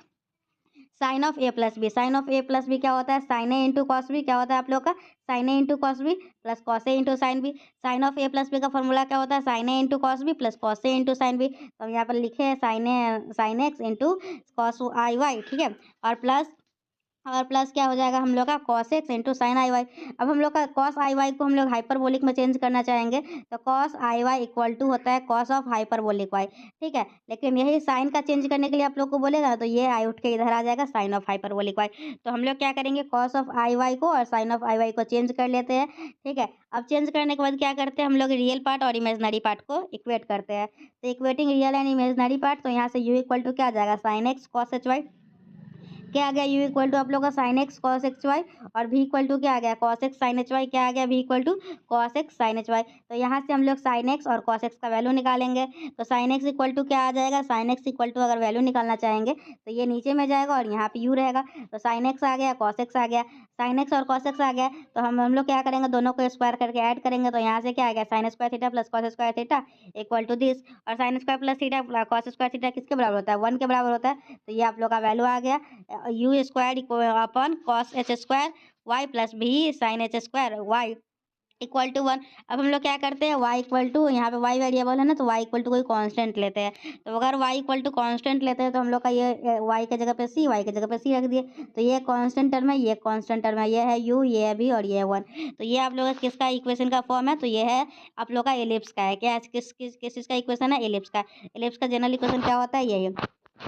sine of a plus b. Sine of a plus b क्या होता है, sine a into cos b. क्या होता है आप लोग का, sine a into cos b plus cos a into sine b. Sine of a plus b का फॉर्मूला क्या होता है, sine a into cos b plus cos a into sine b. तो हम यहाँ पर लिखे हैं sine x into cos i Y, ठीक है, और प्लस क्या हो जाएगा हम लोग का कॉस एक्स इंटू साइन आई वाई। अब हम लोग का कॉस आई वाई को हम लोग हाइपरबोलिक में चेंज करना चाहेंगे, तो cos i y equal to होता है कॉस ऑफ हाइपरबोलिक वाई, ठीक है। लेकिन यही साइन का चेंज करने के लिए आप लोग को बोलेगा, तो ये आई उठ के इधर आ जाएगा साइन ऑफ हाइपरबोलिक वाई। तो हम लोग क्या करेंगे, कॉस ऑफ आई वाई को और साइन ऑफ आई वाई को चेंज कर लेते हैं, ठीक है। अब चेंज करने के बाद क्या करते हैं, हम लोग रियल पार्ट और इमेजनरी पार्ट को इक्वेट करते हैं। तो equating real and imaginary part, तो यहाँ से यू इक्वल टू क्या आ जाएगा, sine x cos h y, क्या आ गया, u इक्वल टू आप लोग का sine x cos x y, और v इक्वल टू क्या आ गया, cos x sine h y, क्या आ गया, v equal to cos x sine h Y. तो यहाँ से हम लोग साइन एक्स और कॉस एक्स का वैल्यू निकालेंगे। तो साइन एक्स इक्वल टू क्या आ जाएगा, साइन एक्स इक्वल टू अगर वैल्यू निकालना चाहेंगे तो ये नीचे में जाएगा और यहाँ पे u रहेगा। तो साइन एक्स आ गया, कॉस एक्स आ गया, साइन एक्स और कॉस एक्स आ गया। तो हम लोग क्या करेंगे, दोनों को स्क्वायर करके ऐड करेंगे। तो यहाँ से क्या आ गया, sine square theta plus cos square theta equal to this. और sine square plus theta cos square theta किसके बराबर होता है, 1 के बराबर होता है। तो ये आप लोग का वैल्यू आ गया, u square upon cos h square y plus भी sine h square y equal to 1। अब हम लोग क्या करते हैं, y इक्वल टू, यहाँ पे y वेरिएबल है ना, तो y इक्वल टू कोई कांस्टेंट लेते हैं। तो अगर y इक्वल टू कांस्टेंट लेते हैं तो हम लोग का ये y के जगह पे c, y के जगह पे c रख दिए। तो ये कांस्टेंट टर्म है, ये कांस्टेंट टर्म है, ये है u, ये है v और ये है 1। तो ये आप लोग का किसका इक्वेशन का फॉर्म है, तो ये है आप लोग का एलिप्स का है। क्या है, किस चीज़ का इक्वेशन है, एलिप्स का। एलिप्स का जनरल इक्वेशन क्या होता है, ये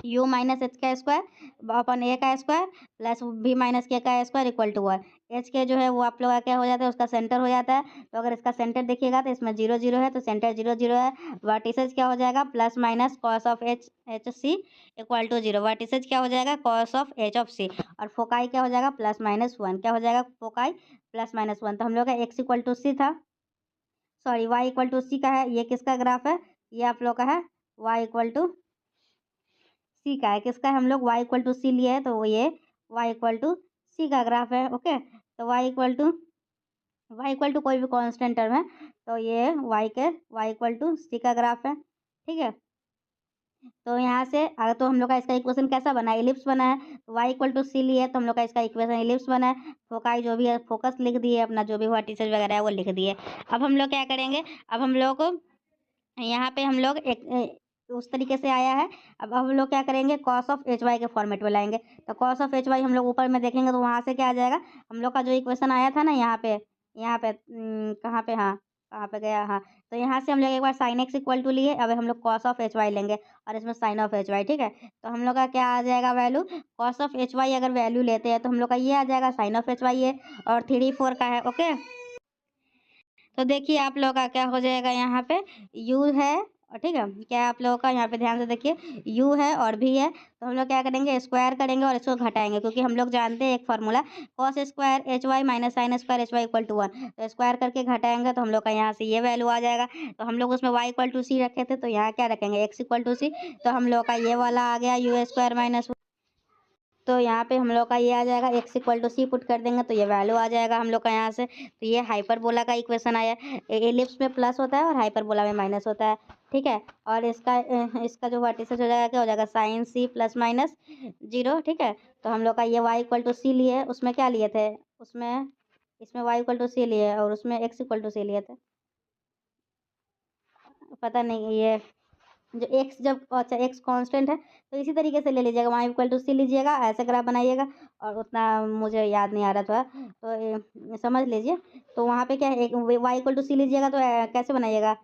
u माइनस एच का स्क्वायर अपन ए का स्क्वायर प्लस v माइनस के का स्क्वायर इक्वल टू 1। एच के जो है वो आप लोग का क्या हो जाता है, उसका सेंटर हो जाता है। तो अगर इसका सेंटर देखिएगा तो इसमें 0 0 है, तो सेंटर 0 0 है। वर्टिसेज क्या हो जाएगा, plus minus cos of h h c equal to 0। Vertices क्या हो जाएगा, cos of h of c. और फोकाई क्या हो जाएगा, प्लस माइनस 1। क्या हो जाएगा, फोकाई प्लस माइनस 1। तो हम लोग का एक्स इक्वल टू सी था, सॉरी वाई इक्वल टू सी का है। ये किसका ग्राफ है, ये आप लोग का है वाई इक्वल टू सी का है। किसका है, हम लोग y इक्वल टू सी लिए है, तो वो ये y इक्वल टू सी का ग्राफ है। ओके, तो y इक्वल टू कोई भी कांस्टेंट टर्म है, तो ये y इक्वल टू सी का ग्राफ है। ठीक है, तो यहाँ से अगर तो हम लोग का इसका इक्वेशन कैसा बना है, एलिप्स बना है। तो y इक्वल टू सी लिए तो हम लोग का इसका इक्वेशन एलिप्स बना है। फोकाई जो भी है, फोकस लिख दिए, अपना जो भी वर्टिसेस वगैरह है वो लिख दिए। अब हम लोग क्या करेंगे, अब हम लोग को यहाँ पे हम लोग उस तरीके से आया है। अब हम लोग क्या करेंगे, कॉस ऑफ एच वाई के फॉर्मेट में लाएंगे। तो कॉस ऑफ एच वाई हम लोग ऊपर में देखेंगे तो वहाँ से क्या आ जाएगा, हम लोग का जो इक्वेशन आया था ना यहाँ पे कहाँ पे, हाँ कहाँ पे गया, हाँ। तो यहाँ से हम लोग एक बार साइन एक्स इक्वल टू लिए, अब हम लोग कॉस ऑफ एच वाई लेंगे और इसमें साइन ऑफ एच वाई। ठीक है, तो हम लोग का क्या आ जाएगा value, cos of h y अगर वैल्यू लेते हैं तो हम लोग का ये आ जाएगा, साइन ऑफ एच वाई है और 3 4 का है। ओके, तो देखिए आप लोग का क्या हो जाएगा, यहाँ पे u है और ठीक है, क्या आप लोगों का यहाँ पे ध्यान से देखिए, u है और v है। तो हम लोग क्या करेंगे, स्क्वायर करेंगे और इसको घटाएंगे, क्योंकि हम लोग जानते हैं एक formula, cos square h y minus sine square h y equal to 1। तो स्क्वायर करके घटाएंगे तो हम लोग का यहाँ से ये वैल्यू आ जाएगा। तो हम लोग उसमें y इक्वल टू सी रखे थे, तो यहाँ क्या रखेंगे, x इक्वल टू सी। तो हम लोग का ये वाला आ गया यू स्क्वायर माइनस, तो यहाँ पे हम लोग का ये आ जाएगा, x equal to c put कर देंगे तो ये वैल्यू आ जाएगा हम लोग का यहाँ से। तो ये हाइपरबोला का इक्वेशन आया। एलिप्स में प्लस होता है और हाइपरबोला में माइनस होता है। ठीक है, और इसका जो वर्टिसेस हो जाएगा, क्या हो जाएगा, साइन सी प्लस माइनस 0। ठीक है, तो हम लोग का ये वाई इक्वल टू सी लिए, उसमें क्या लिए थे, उसमें इसमें वाई इक्वल टू सी लिए और उसमें एक्स इक्वल टू सी लिए थे, पता नहीं ये जो एक्स, जब अच्छा एक्स कांस्टेंट है तो इसी तरीके से ले लीजिएगा, y इक्वल टू सी लीजिएगा, ऐसे ग्राफ बनाइएगा। और उतना मुझे याद नहीं आ रहा था, तो समझ लीजिए। तो वहाँ पे क्या है, एक y इक्वल टू सी लीजिएगा, तो कैसे बनाइएगा,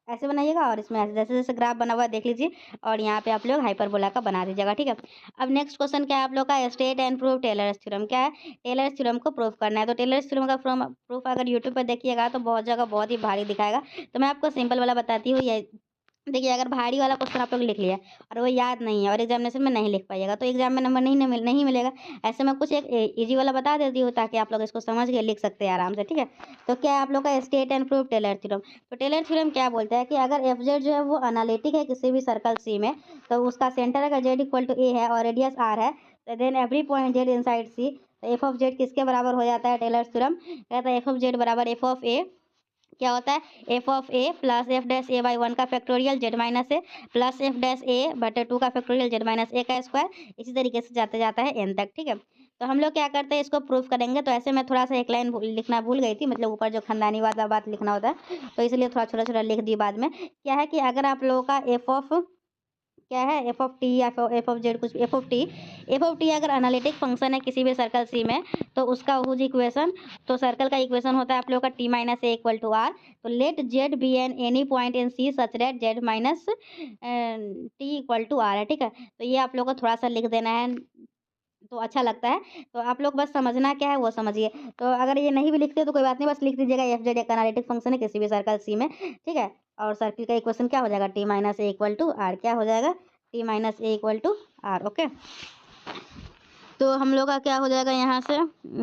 ऐसे बनाइएगा और इसमें ऐसे, जैसे जैसे ग्राफ बना हुआ है देख लीजिए। और यहाँ पे आप लोग हाइपरबोला का बना दीजिएगा। ठीक है, अब नेक्स्ट क्वेश्चन क्या है आप लोग का, state and prove Taylor's theorem. क्या है, टेलर्स थ्योरम को प्रूव करना है। तो टेलर्स थ्योरम का प्रूफ अगर यूट्यूब पर देखिएगा तो बहुत जगह बहुत ही भारी दिखाएगा। तो मैं आपको सिंपल वाला बताती हूँ। ये देखिए, अगर भारी वाला क्वेश्चन आप लोग लिख लिया और वो याद नहीं है और एग्जामिनेशन में नहीं लिख पाइएगा तो एग्जाम में नंबर नहीं मिलेगा। ऐसे में कुछ एक इजी वाला बता देती हूँ ताकि आप लोग इसको समझ के लिख सकते हैं आराम से। ठीक है, तो क्या है आप लोग का state and prove Taylor theorem. तो टेलर थ्योरम क्या बोलता है कि अगर एफ जेड जो है वो एनालिटिक है किसी भी सर्कल सी में, तो उसका सेंटर अगर जेड इक्वल टू ए है और रेडियस आर है, तो then every point z inside c, तो एफ ऑफ जेड किसके बराबर हो जाता है, टेलर थ्योरम कहता है एफ ऑफ जेड बराबर एफ ऑफ ए, क्या होता है, f of a plus F dash A by 1 का फैक्टोरियल जेड माइनस ए प्लस एफ डैश ए बटे 2 का फैक्टोरियल जेड माइनस ए का स्क्वायर, इसी तरीके से जाते जाता है एन तक। ठीक है, तो हम लोग क्या करते हैं, इसको प्रूफ करेंगे। तो ऐसे में थोड़ा सा एक लाइन लिखना भूल गई थी, मतलब ऊपर जो खानदानी वाला बात लिखना होता है, तो इसलिए थोड़ा छोटा छोटा लिख दी बाद में। क्या है कि अगर आप लोगों का एफ ऑफ क्या है, एफ ऑफ टी या एफ ऑफ जेड, कुछ एफ ऑफ टी अगर एनालिटिक फंक्शन है किसी भी सर्कल सी में, तो उसका हुज इक्वेशन, तो सर्कल का इक्वेशन होता है आप लोग का t minus A equal to r. तो let z be an any point in c such that z minus t equal to r है। ठीक है, तो ये आप लोग को थोड़ा सा लिख देना है तो अच्छा लगता है। तो आप लोग बस समझना क्या है वो समझिए। तो अगर ये नहीं भी लिखते तो कोई बात नहीं, बस लिख दीजिएगा एफ जेड एक एनालिटिक फंक्शन है किसी भी सर्कल सी में। ठीक है, और सर्किल का इक्वेशन क्या हो जाएगा, t minus A equal to r, क्या हो जाएगा, t minus A equal to r. Okay, तो हम लोग का क्या हो जाएगा यहाँ से,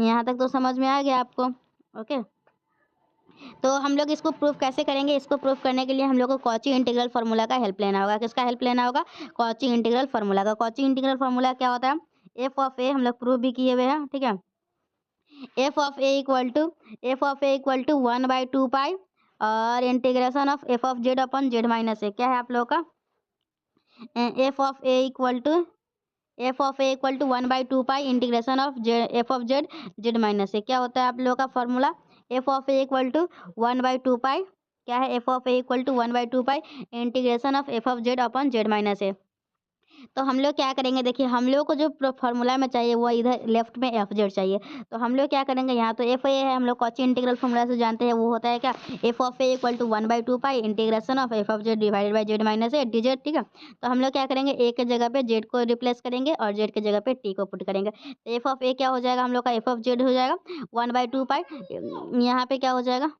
यहाँ तक तो समझ में आ गया आपको। ओके, तो हम लोग इसको प्रूफ कैसे करेंगे? इसको प्रूफ करने के लिए हम लोग को कॉची इंटीग्रल फार्मूला का हेल्प लेना होगा। किसका हेल्प लेना होगा? कॉची इंटीग्रल फार्मूला का। कॉची इंटीग्रल फार्मूला क्या होता है? एफ ऑफ ए हम लोग प्रूफ भी किए हुए हैं, ठीक है। F of a equal to 1/2 pi और integration of f of z upon z minus a. क्या है आप लोग का? F of a equal to 1/2 pi integration of f of Z Z minus a. क्या होता है आप लोगों का फॉर्मूला? F of a equal to 1/2 pi, क्या है? F of a equal to 1/2 pi integration of f of z upon Z minus a. तो हम लोग क्या करेंगे, देखिए हम लोग को जो फॉर्मूला में चाहिए वो इधर लेफ्ट में एफ जेड चाहिए। तो हम लोग क्या करेंगे, यहाँ तो एफ ए है, हम लोग कॉची इंटीग्रल फॉर्मूला से जानते हैं, वो होता है क्या? F of a equal to 1/2 pi integration of f of z divided by z minus A D z, ठीक है। तो हम लोग क्या करेंगे, ए के जगह पे जेड को रिप्लेस करेंगे और जेड के जगह पे टी को पुट करेंगे। तो एफ ऑफ ए क्या हो जाएगा हम लोग का? एफ ऑफ जेड हो जाएगा 1/2 पाई, यहाँ पे क्या हो जाएगा?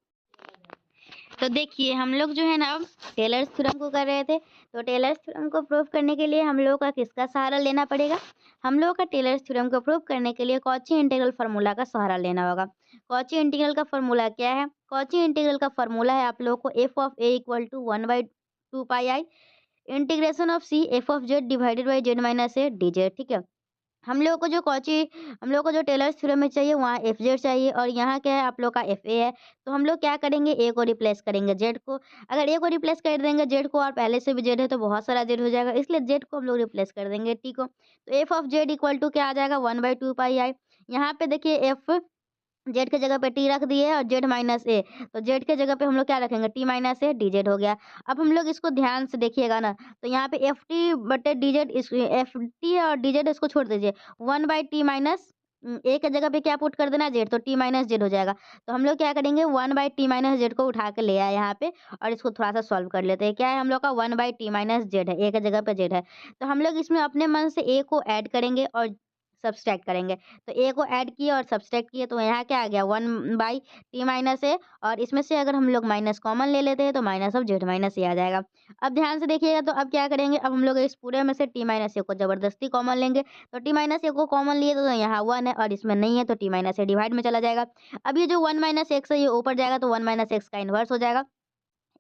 तो देखिए हम लोग जो है ना टेलर्स थ्योरम को कर रहे थे। तो टेलर्स थ्योरम को प्रूव करने के लिए हम लोग का किसका सहारा लेना पड़ेगा? हम लोग का टेलर्स थ्योरम को प्रूव करने के लिए कॉची इंटीग्रल फार्मूला का सहारा लेना होगा। कॉची इंटीग्रल का फार्मूला क्या है? कॉची इंटीग्रल का फार्मूला है आप लोग को f of a equal to 1/2 pi integration of C F of z divided by z minus A D z, ठीक है। हम लोग को जो टेलर्स थ्योरम में चाहिए वहाँ एफ जेड चाहिए और यहाँ क्या है आप लोग का एफ ए है। तो हम लोग क्या करेंगे, ए को रिप्लेस करेंगे जेड को। अगर ए को रिप्लेस कर देंगे जेड को और पहले से भी जेड है तो बहुत सारा जेड हो जाएगा, इसलिए जेड को हम लोग रिप्लेस कर देंगे टी को। तो F of z equal to क्या आ जाएगा? 1/2 पाई। यहाँ पे देखिए एफ जेड के जगह पे टी रख दिए और जेड माइनस ए, तो जेड के जगह पे हम लोग क्या रखेंगे? T minus A D Z हो गया। अब हम लोग इसको ध्यान से देखिएगा ना, तो यहाँ पे एफ टी बटे डी जेड, इस एफ टी और डी जेड इसको छोड़ दीजिए, 1/t माइनस ए के जगह पे क्या पुट कर देना? जेड, तो टी माइनस जेड हो जाएगा। तो हम लोग क्या करेंगे, 1/t माइनस जेड को उठा के ले आए यहाँ पे और इसको थोड़ा सा सॉल्व कर लेते हैं। क्या है हम लोग का? 1/t माइनस जेड है, ए के जगह पे जेड है। तो हम लोग इसमें अपने मन से ए को ऐड करेंगे और सब्सट्रैक्ट करेंगे। तो ए को ऐड किए और सब्सट्रैक्ट किए तो यहाँ क्या आ गया? 1/t माइनस ए, और इसमें से अगर हम लोग माइनस कॉमन ले लेते हैं तो माइनस ऑफ जेड माइनस ए आ जाएगा। अब ध्यान से देखिएगा, तो अब क्या करेंगे, अब हम लोग इस पूरे में से टी माइनस ए को जबरदस्ती कॉमन लेंगे। तो टी माइनस ए को कॉमन लिए तो यहाँ 1 है और इसमें नहीं है, तो टी माइनस ए डिवाइड में चला जाएगा। अब ये जो 1 माइनस एक्स है ये ऊपर जाएगा, तो 1 माइनस एक्स का इन्वर्स हो जाएगा।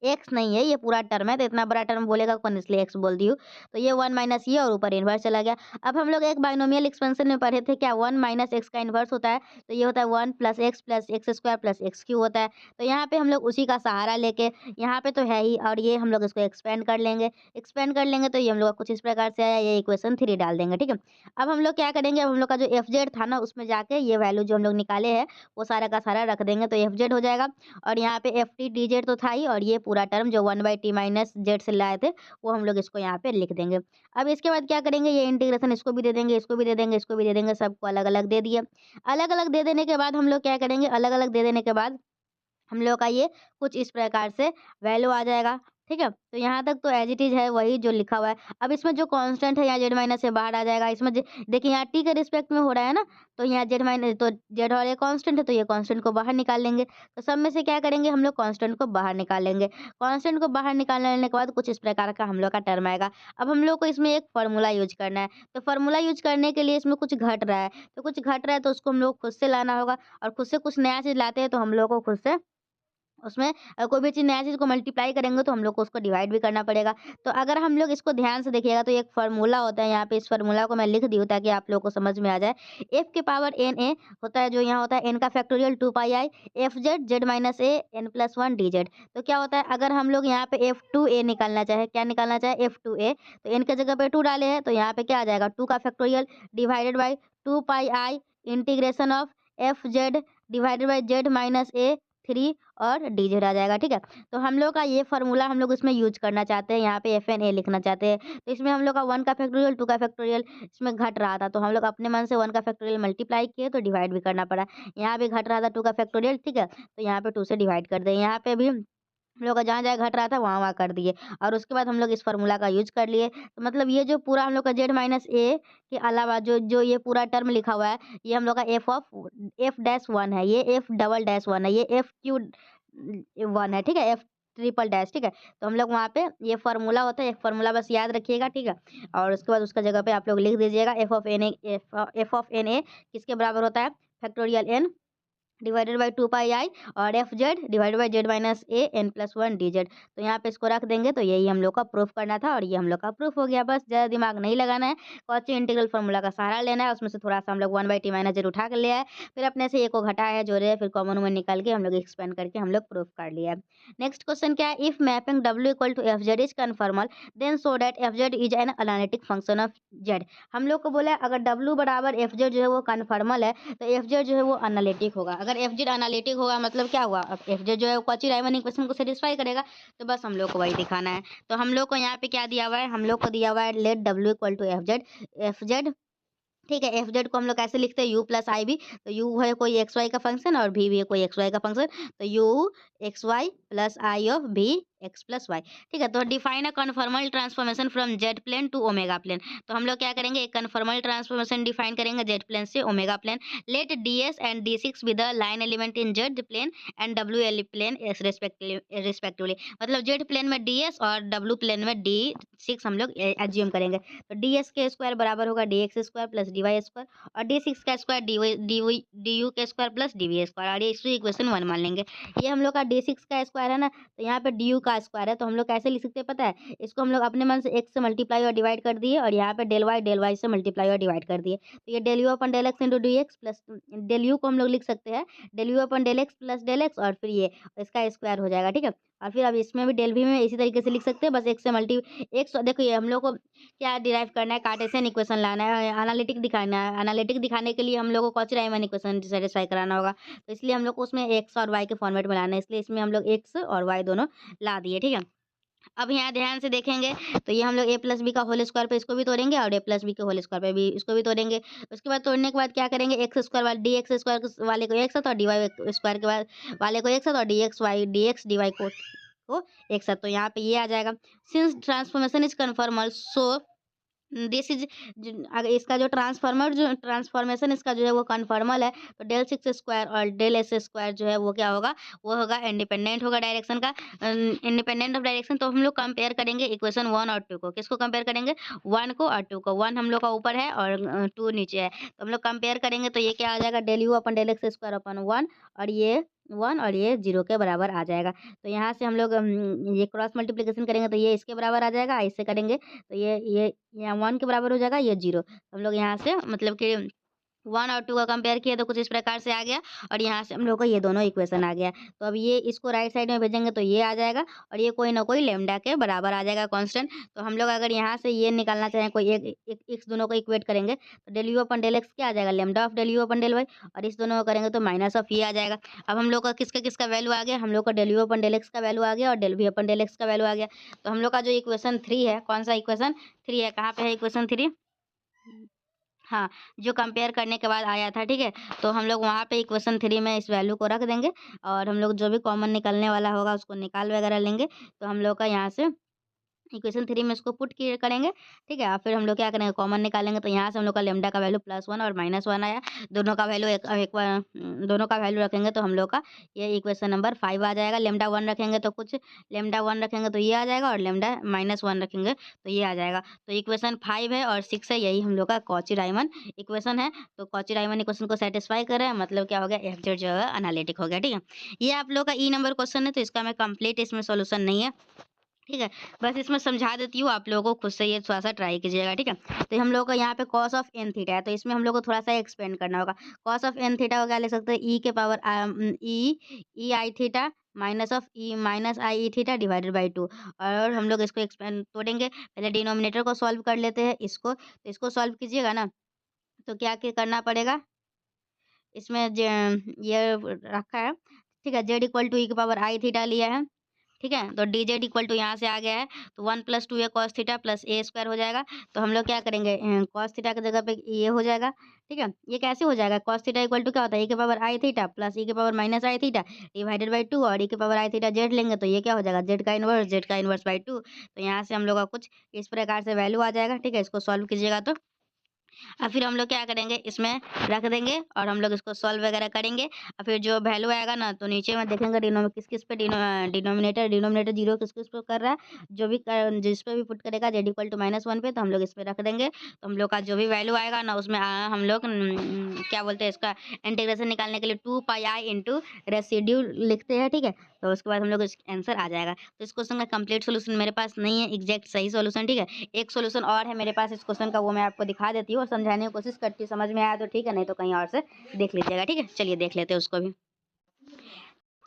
एक्स नहीं है, ये पूरा टर्म है, तो इतना बड़ा टर्म बोलेगा कौन, इसलिए एक्स बोल दी हूँ। तो ये 1 माइनस ये और ऊपर इन्वर्स चला गया। अब हम लोग एक बाइनोमियल एक्सपेंशन में पढ़े थे, क्या 1 माइनस एक्स का इन्वर्स होता है? तो ये होता है 1 plus x square plus x Q होता है। तो यहाँ पे हम लोग उसी का सहारा लेके, यहाँ पे तो है ही, और ये हम लोग इसको एक्सपेंड कर लेंगे। एक्सपेंड कर लेंगे तो ये हम लोग का कुछ इस प्रकार से आया, ये इक्वेशन 3 डाल देंगे, ठीक है। अब हम लोग क्या करेंगे, अब हम लोग का जो एफ जेड था ना उसमें जाके ये वैल्यू जो हम लोग निकाले हैं वो सारा का सारा रख देंगे, तो एफ जेड हो जाएगा। और यहाँ पे एफ टी डी जेड तो था ही, और ये पूरा टर्म जो 1/t माइनस जेड से लाए थे वो हम लोग इसको यहाँ पे लिख देंगे। अब इसके बाद क्या करेंगे, ये इंटीग्रेशन इसको भी दे देंगे, इसको भी दे देंगे, इसको भी दे देंगे, सबको अलग अलग दे दिए। अलग अलग दे देने के बाद हम लोग क्या करेंगे, अलग अलग दे देने के बाद हम लोग का ये कुछ इस प्रकार से वैल्यू आ जाएगा, ठीक है। तो यहाँ तक तो एज इट इज है वही जो लिखा हुआ है। अब इसमें जो कांस्टेंट है यहाँ जेड माइनस से बाहर आ जाएगा। इसमें देखिए यहाँ टी के रिस्पेक्ट में हो रहा है ना, तो यहाँ जेड माइनस, तो जेड और ये कांस्टेंट है तो ये कांस्टेंट को बाहर निकाल लेंगे। तो सब में से क्या करेंगे, हम लोग कांस्टेंट को बाहर निकाल लेंगे। कांस्टेंट को बाहर निकालने के बाद कुछ इस प्रकार का हम लोग का टर्म आएगा। अब हम लोग को इसमें एक फार्मूला यूज करना है। तो फार्मूला यूज करने के लिए इसमें कुछ घट रहा है, तो कुछ घट रहा है तो उसको हम लोग खुद से लाना होगा, और खुद से कुछ नया चीज लाते हैं तो हम लोग को खुद से उसमें कोई भी चीज़ नया चीज़ को मल्टीप्लाई करेंगे तो हम लोग को उसको डिवाइड भी करना पड़ेगा। तो अगर हम लोग इसको ध्यान से देखिएगा तो एक फार्मूला होता है, यहाँ पे इस फार्मूला को मैं लिख दी हूँ ताकि आप लोग को समझ में आ जाए। एफ के पावर एन ए होता है, जो यहाँ होता है एन का factorial 2 pi F Z Z minus a n plus 1 D Z. तो क्या होता है, अगर हम लोग यहाँ पे एफ टू ए निकालना चाहे, क्या निकालना चाहे, एफ टू ए, तो एन के जगह पे 2 डाले हैं तो यहाँ पे क्या आ जाएगा, 2 का factorial divided by 2 pi integration of f z divided by z minus a 3 और डी जेड आ जाएगा, ठीक है। तो हम लोग का ये फार्मूला हम लोग इसमें यूज करना चाहते हैं, यहाँ पे एफ एन ए लिखना चाहते हैं। तो इसमें हम लोग का 1 का फैक्टोरियल 2 का फैक्टोरियल इसमें घट रहा था, तो हम लोग अपने मन से 1 का फैक्टोरियल मल्टीप्लाई किए तो डिवाइड भी करना पड़ा। यहाँ भी घट रहा था 2 का फैक्टोरियल, ठीक है, तो यहाँ पे 2 से डिवाइड कर दें। यहाँ पे भी हम लोग का जहाँ-जहाँ घट रहा था वहाँ-वहाँ कर दिए, और उसके बाद हम लोग इस फार्मूला का यूज़ कर लिए। तो मतलब ये जो पूरा हम लोग का जेड माइनस ए के अलावा जो जो ये पूरा टर्म लिखा हुआ है, ये हम लोग का एफ डैश 1 है, ये एफ डबल डैश 1 है, ये एफ क्यू 1 है, ठीक है, एफ ट्रिपल डैश, ठीक है। तो हम लोग वहाँ पे ये फार्मूला होता है, एक फार्मूला बस याद रखिएगा, ठीक है। और उसके बाद उसका जगह पे आप लोग लिख दीजिएगा एफ ऑफ एन ए किसके बराबर होता है, factorial n divided by 2 pi i और f z divided by z minus a n plus one d Z. तो यहाँ पे इसको रख देंगे, तो यही हम लोग का प्रूफ करना था और ये हम लोग का प्रूफ हो गया। बस ज़्यादा दिमाग नहीं लगाना है, कॉची इंटीग्रल फार्मूला का सहारा लेना है, उसमें से थोड़ा सा हम लोग 1/t माइनस जेड उठा कर लिया है, फिर अपने से ए को घटाया है, जोड़े है, फिर कॉमन में निकाल के हम लोग एक्सपेंड करके हम लोग प्रूफ कर लिया है। नेक्स्ट क्वेश्चन क्या है, इफ मैपिंग डब्ल्यू equal to f z is conformal then so that f z is an analytic function of z. हम लोग को बोला है अगर डब्ल्यू बराबर एफ जेड जो है वो कन्फर्मल है तो एफ जेड जो है वो एनालिटिक होगा। अगर एफ जेड एनालिटिक होगा मतलब क्या हुआ, अब एफ जेड जो है कॉची रायमन इक्वेशन को सेटिस्फाई करेगा, तो बस हम लोग को वही दिखाना है। तो हम लोग को यहाँ पे क्या दिया हुआ है, हम लोग को दिया हुआ है लेट डब्ल्यू इक्वल टू एफ जेड, ठीक है। एफ जेड को हम लोग कैसे लिखते हैं, यू प्लस आई भी, तो यू है कोई एक्स वाई का फंक्शन और भी है कोई एक्स वाई का फंक्शन, तो you x y plus i of भी एक्स प्लस वाई, ठीक है। तो define a conformal transformation from Z plane to omega plane. तो हम लोग क्या करेंगे, एक कन्फर्मल ट्रांसफॉर्मेशन डिफाइन करेंगे जेड प्लेन से omega plane. Let d s and d six with the line element in z plane and डब्ल्यू l plane respectively. मतलब जेड प्लेन में डी एस और डब्ल्यू प्लेन में डी सिक्स हम लोग assume करेंगे। तो डी एस के स्क्वायर बराबर होगा d x square plus d y square और डी सिक्स का स्क्वायर डी यू के square plus d v square, और ये इसको इक्वेशन 1 मान लेंगे। ये हम लोग का डी सिक्स का स्क्वायर है ना, तो यहाँ पे डी यू का स्क्वायर है, तो हम लोग कैसे लिख सकते हैं पता है, इसको हम लोग अपने मन से एक्स से मल्टीप्लाई और डिवाइड कर दिए और यहाँ पे डेल वाई से मल्टीप्लाई और डिवाइड कर दिए, तो ये del you upon del x into d x plus del u को हम लोग लिख सकते हैं del you upon del x plus del x और फिर ये इसका स्क्वायर हो जाएगा, ठीक है। और फिर अब इसमें भी डेल भी में इसी तरीके से लिख सकते हैं, बस एक से मल्टी एक देखो ये हम लोग को क्या डिराइव करना है, कार्टेशियन इक्वेशन लाना है, एनालिटिक दिखाना है। एनालिटिक दिखाने के लिए हम लोग को कॉची रायमन इक्वेशन सेटिस्फाई कराना होगा, तो इसलिए हम लोग को उसमें एक्स और वाई के फॉर्मेट में लाना है, इसलिए इसमें हम लोग एक्स और वाई दोनों ला दिए, ठीक है। अब यहाँ ध्यान से देखेंगे तो ये हम लोग ए प्लस बी का होल स्क्वायर पे इसको भी तोड़ेंगे और ए प्लस बी के होल स्क्वायर पे भी इसको भी तोड़ेंगे। उसके बाद तोड़ने के बाद क्या करेंगे, एक्स स्क्वायर वाले डी एक्स स्क्वायर वाले को एक साथ और डी वाई स्क्वायर के बाद वाले को एक साथ और डी एक्स डी वाई को एक साथ, तो यहाँ पे ये आ जाएगा। Since transformation is conformal so this is, अगर इसका जो ट्रांसफॉर्मेशन इसका जो है वो कन्फर्मल है, तो डेल सिक्स स्क्वायर और डेल एस स्क्वायर जो है वो क्या होगा, वो होगा इंडिपेंडेंट होगा डायरेक्शन का, इंडिपेंडेंट ऑफ डायरेक्शन। तो हम लोग कंपेयर करेंगे इक्वेशन 1 और 2 को, किसको कंपेयर करेंगे, 1 को और 2 को। 1 हम लोग का ऊपर है और 2 नीचे है, तो हम लोग कंपेयर करेंगे तो ये क्या आ जाएगा, del you upon del x square upon 1 और ये 1 और ये 0 के बराबर आ जाएगा। तो यहाँ से हम लोग ये क्रॉस मल्टीप्लिकेशन करेंगे तो ये इसके बराबर आ जाएगा, ऐसे करेंगे तो ये यहाँ 1 के बराबर हो जाएगा, ये 0। हम लोग यहाँ से मतलब कि 1 और 2 का कंपेयर किया तो कुछ इस प्रकार से आ गया और यहाँ से हम लोग को ये दोनों इक्वेशन आ गया। तो अब ये इसको राइट साइड में भेजेंगे तो ये आ जाएगा और ये कोई ना कोई लेमडा के बराबर आ जाएगा कांस्टेंट। तो हम लोग अगर यहाँ से ये निकालना चाहें कोई एक इस दोनों को इक्वेट करेंगे तो del you upon del x क्या आ जाएगा, lambda of del you upon del Y, और इस दोनों को करेंगे तो माइनस ऑफ ये आ जाएगा। अब हम लोग का किसका किसका वैल्यू आ गया, हम लोग का del you upon del x का वैल्यू आ गया और del we upon del x का वैल्यू आ गया। तो हम लोग का जो इक्वेशन 3 है, कौन सा इक्वेशन 3 है, कहाँ पे है इक्वेशन 3, हाँ, जो कंपेयर करने के बाद आया था, ठीक है। तो हम लोग वहाँ पे इक्वेशन 3 में इस वैल्यू को रख देंगे और हम लोग जो भी कॉमन निकलने वाला होगा उसको निकाल वगैरह लेंगे। तो हम लोग का यहाँ से इक्वेशन 3 में इसको पुट किए करेंगे, ठीक है। और फिर हम लोग क्या करेंगे, कॉमन निकालेंगे तो यहाँ से हम लोग का लेमडा का वैल्यू +1 और -1 आया। दोनों का वैल्यू एक बार दोनों का वैल्यू रखेंगे तो हम लोग का ये इक्वेशन नंबर 5 आ जाएगा। लेमडा 1 रखेंगे तो कुछ, लेमडा 1 रखेंगे तो ये आ जाएगा और लेमडा -1 रखेंगे तो ये आ जाएगा। तो इक्वेशन 5 है और 6 है, यही हम लोग का कॉची रायमन इक्वेशन है। तो कॉची रायमन इक्वेशन को सेटिस्फाई कर रहे हैं, मतलब क्या हो गया, एफ जेड जो है एनालिटिक हो गया, ठीक है। ये आप लोग का ई नंबर क्वेश्चन है, तो इसका मैं कंप्लीट इसमें सोल्यूशन नहीं है, ठीक है। बस इसमें समझा देती हूँ, आप लोगों को खुद से ये थोड़ा सा ट्राई कीजिएगा, ठीक है। तो हम लोग का यहाँ पे cos ऑफ n थीटा है, तो इसमें हम लोग को थोड़ा सा एक्सपेंड करना होगा। cos ऑफ n थीटा को क्या ले सकते हैं, ई के power E I theta minus of E minus I E theta divided by 2। और हम लोग इसको एक्सपेंड तोड़ेंगे, पहले डिनोमिनेटर को सॉल्व कर लेते हैं इसको, तो इसको सॉल्व कीजिएगा ना, तो क्या क्या करना पड़ेगा, इसमें ये रखा है, ठीक है। जेड इक्वल टू ई के पावर आई थीटा लिया है, ठीक है। तो डी जेड इक्वल टू यहाँ से आ गया है, तो 1 + 2a cos theta plus a square हो जाएगा। तो हम लोग क्या करेंगे, cos थीटा की जगह पे ये हो जाएगा, ठीक है। ये कैसे हो जाएगा, cos थीटा इक्वल टू क्या होता है, e के power i theta plus e के power minus i theta divided by 2, और e के पावर आई थीटा जेड लेंगे तो ये क्या हो जाएगा, जेड का इनवर्स बाई 2। तो यहाँ से हम लोग का कुछ इस प्रकार से वैल्यू आ जाएगा, ठीक है। इसको सॉल्व कीजिएगा तो और फिर हम लोग क्या करेंगे, इसमें रख देंगे और हम लोग इसको सॉल्व वगैरह करेंगे। और फिर जो वैल्यू आएगा ना, तो नीचे में देखेंगे किस किस पे डिनोमिनेटर जीरो किस किस पे कर रहा है। जो भी जिस पे भी पुट करेगा z=-1 पे, तो हम लोग इस पे रख देंगे। तो हम लोग का जो भी वैल्यू आएगा ना, उसमें हम लोग क्या बोलते हैं, इसका इंटीग्रेशन निकालने के लिए 2 πi इंटू रेसिड्यू लिखते हैं, ठीक है। तो उसके बाद हम लोग आंसर आ जाएगा। तो इस क्वेश्चन का कंप्लीट सोल्यूशन मेरे पास नहीं है, एग्जैक्ट सही सोल्यूशन, ठीक है। एक सोल्यूशन और है मेरे पास इस क्वेश्चन का, वो मैं आपको दिखा देती हूँ और समझाने की कोशिश करती हूँ। समझ में आया तो ठीक है, नहीं तो कहीं और से देख लीजिएगा, ठीक है। चलिए देख लेते हैं उसको भी।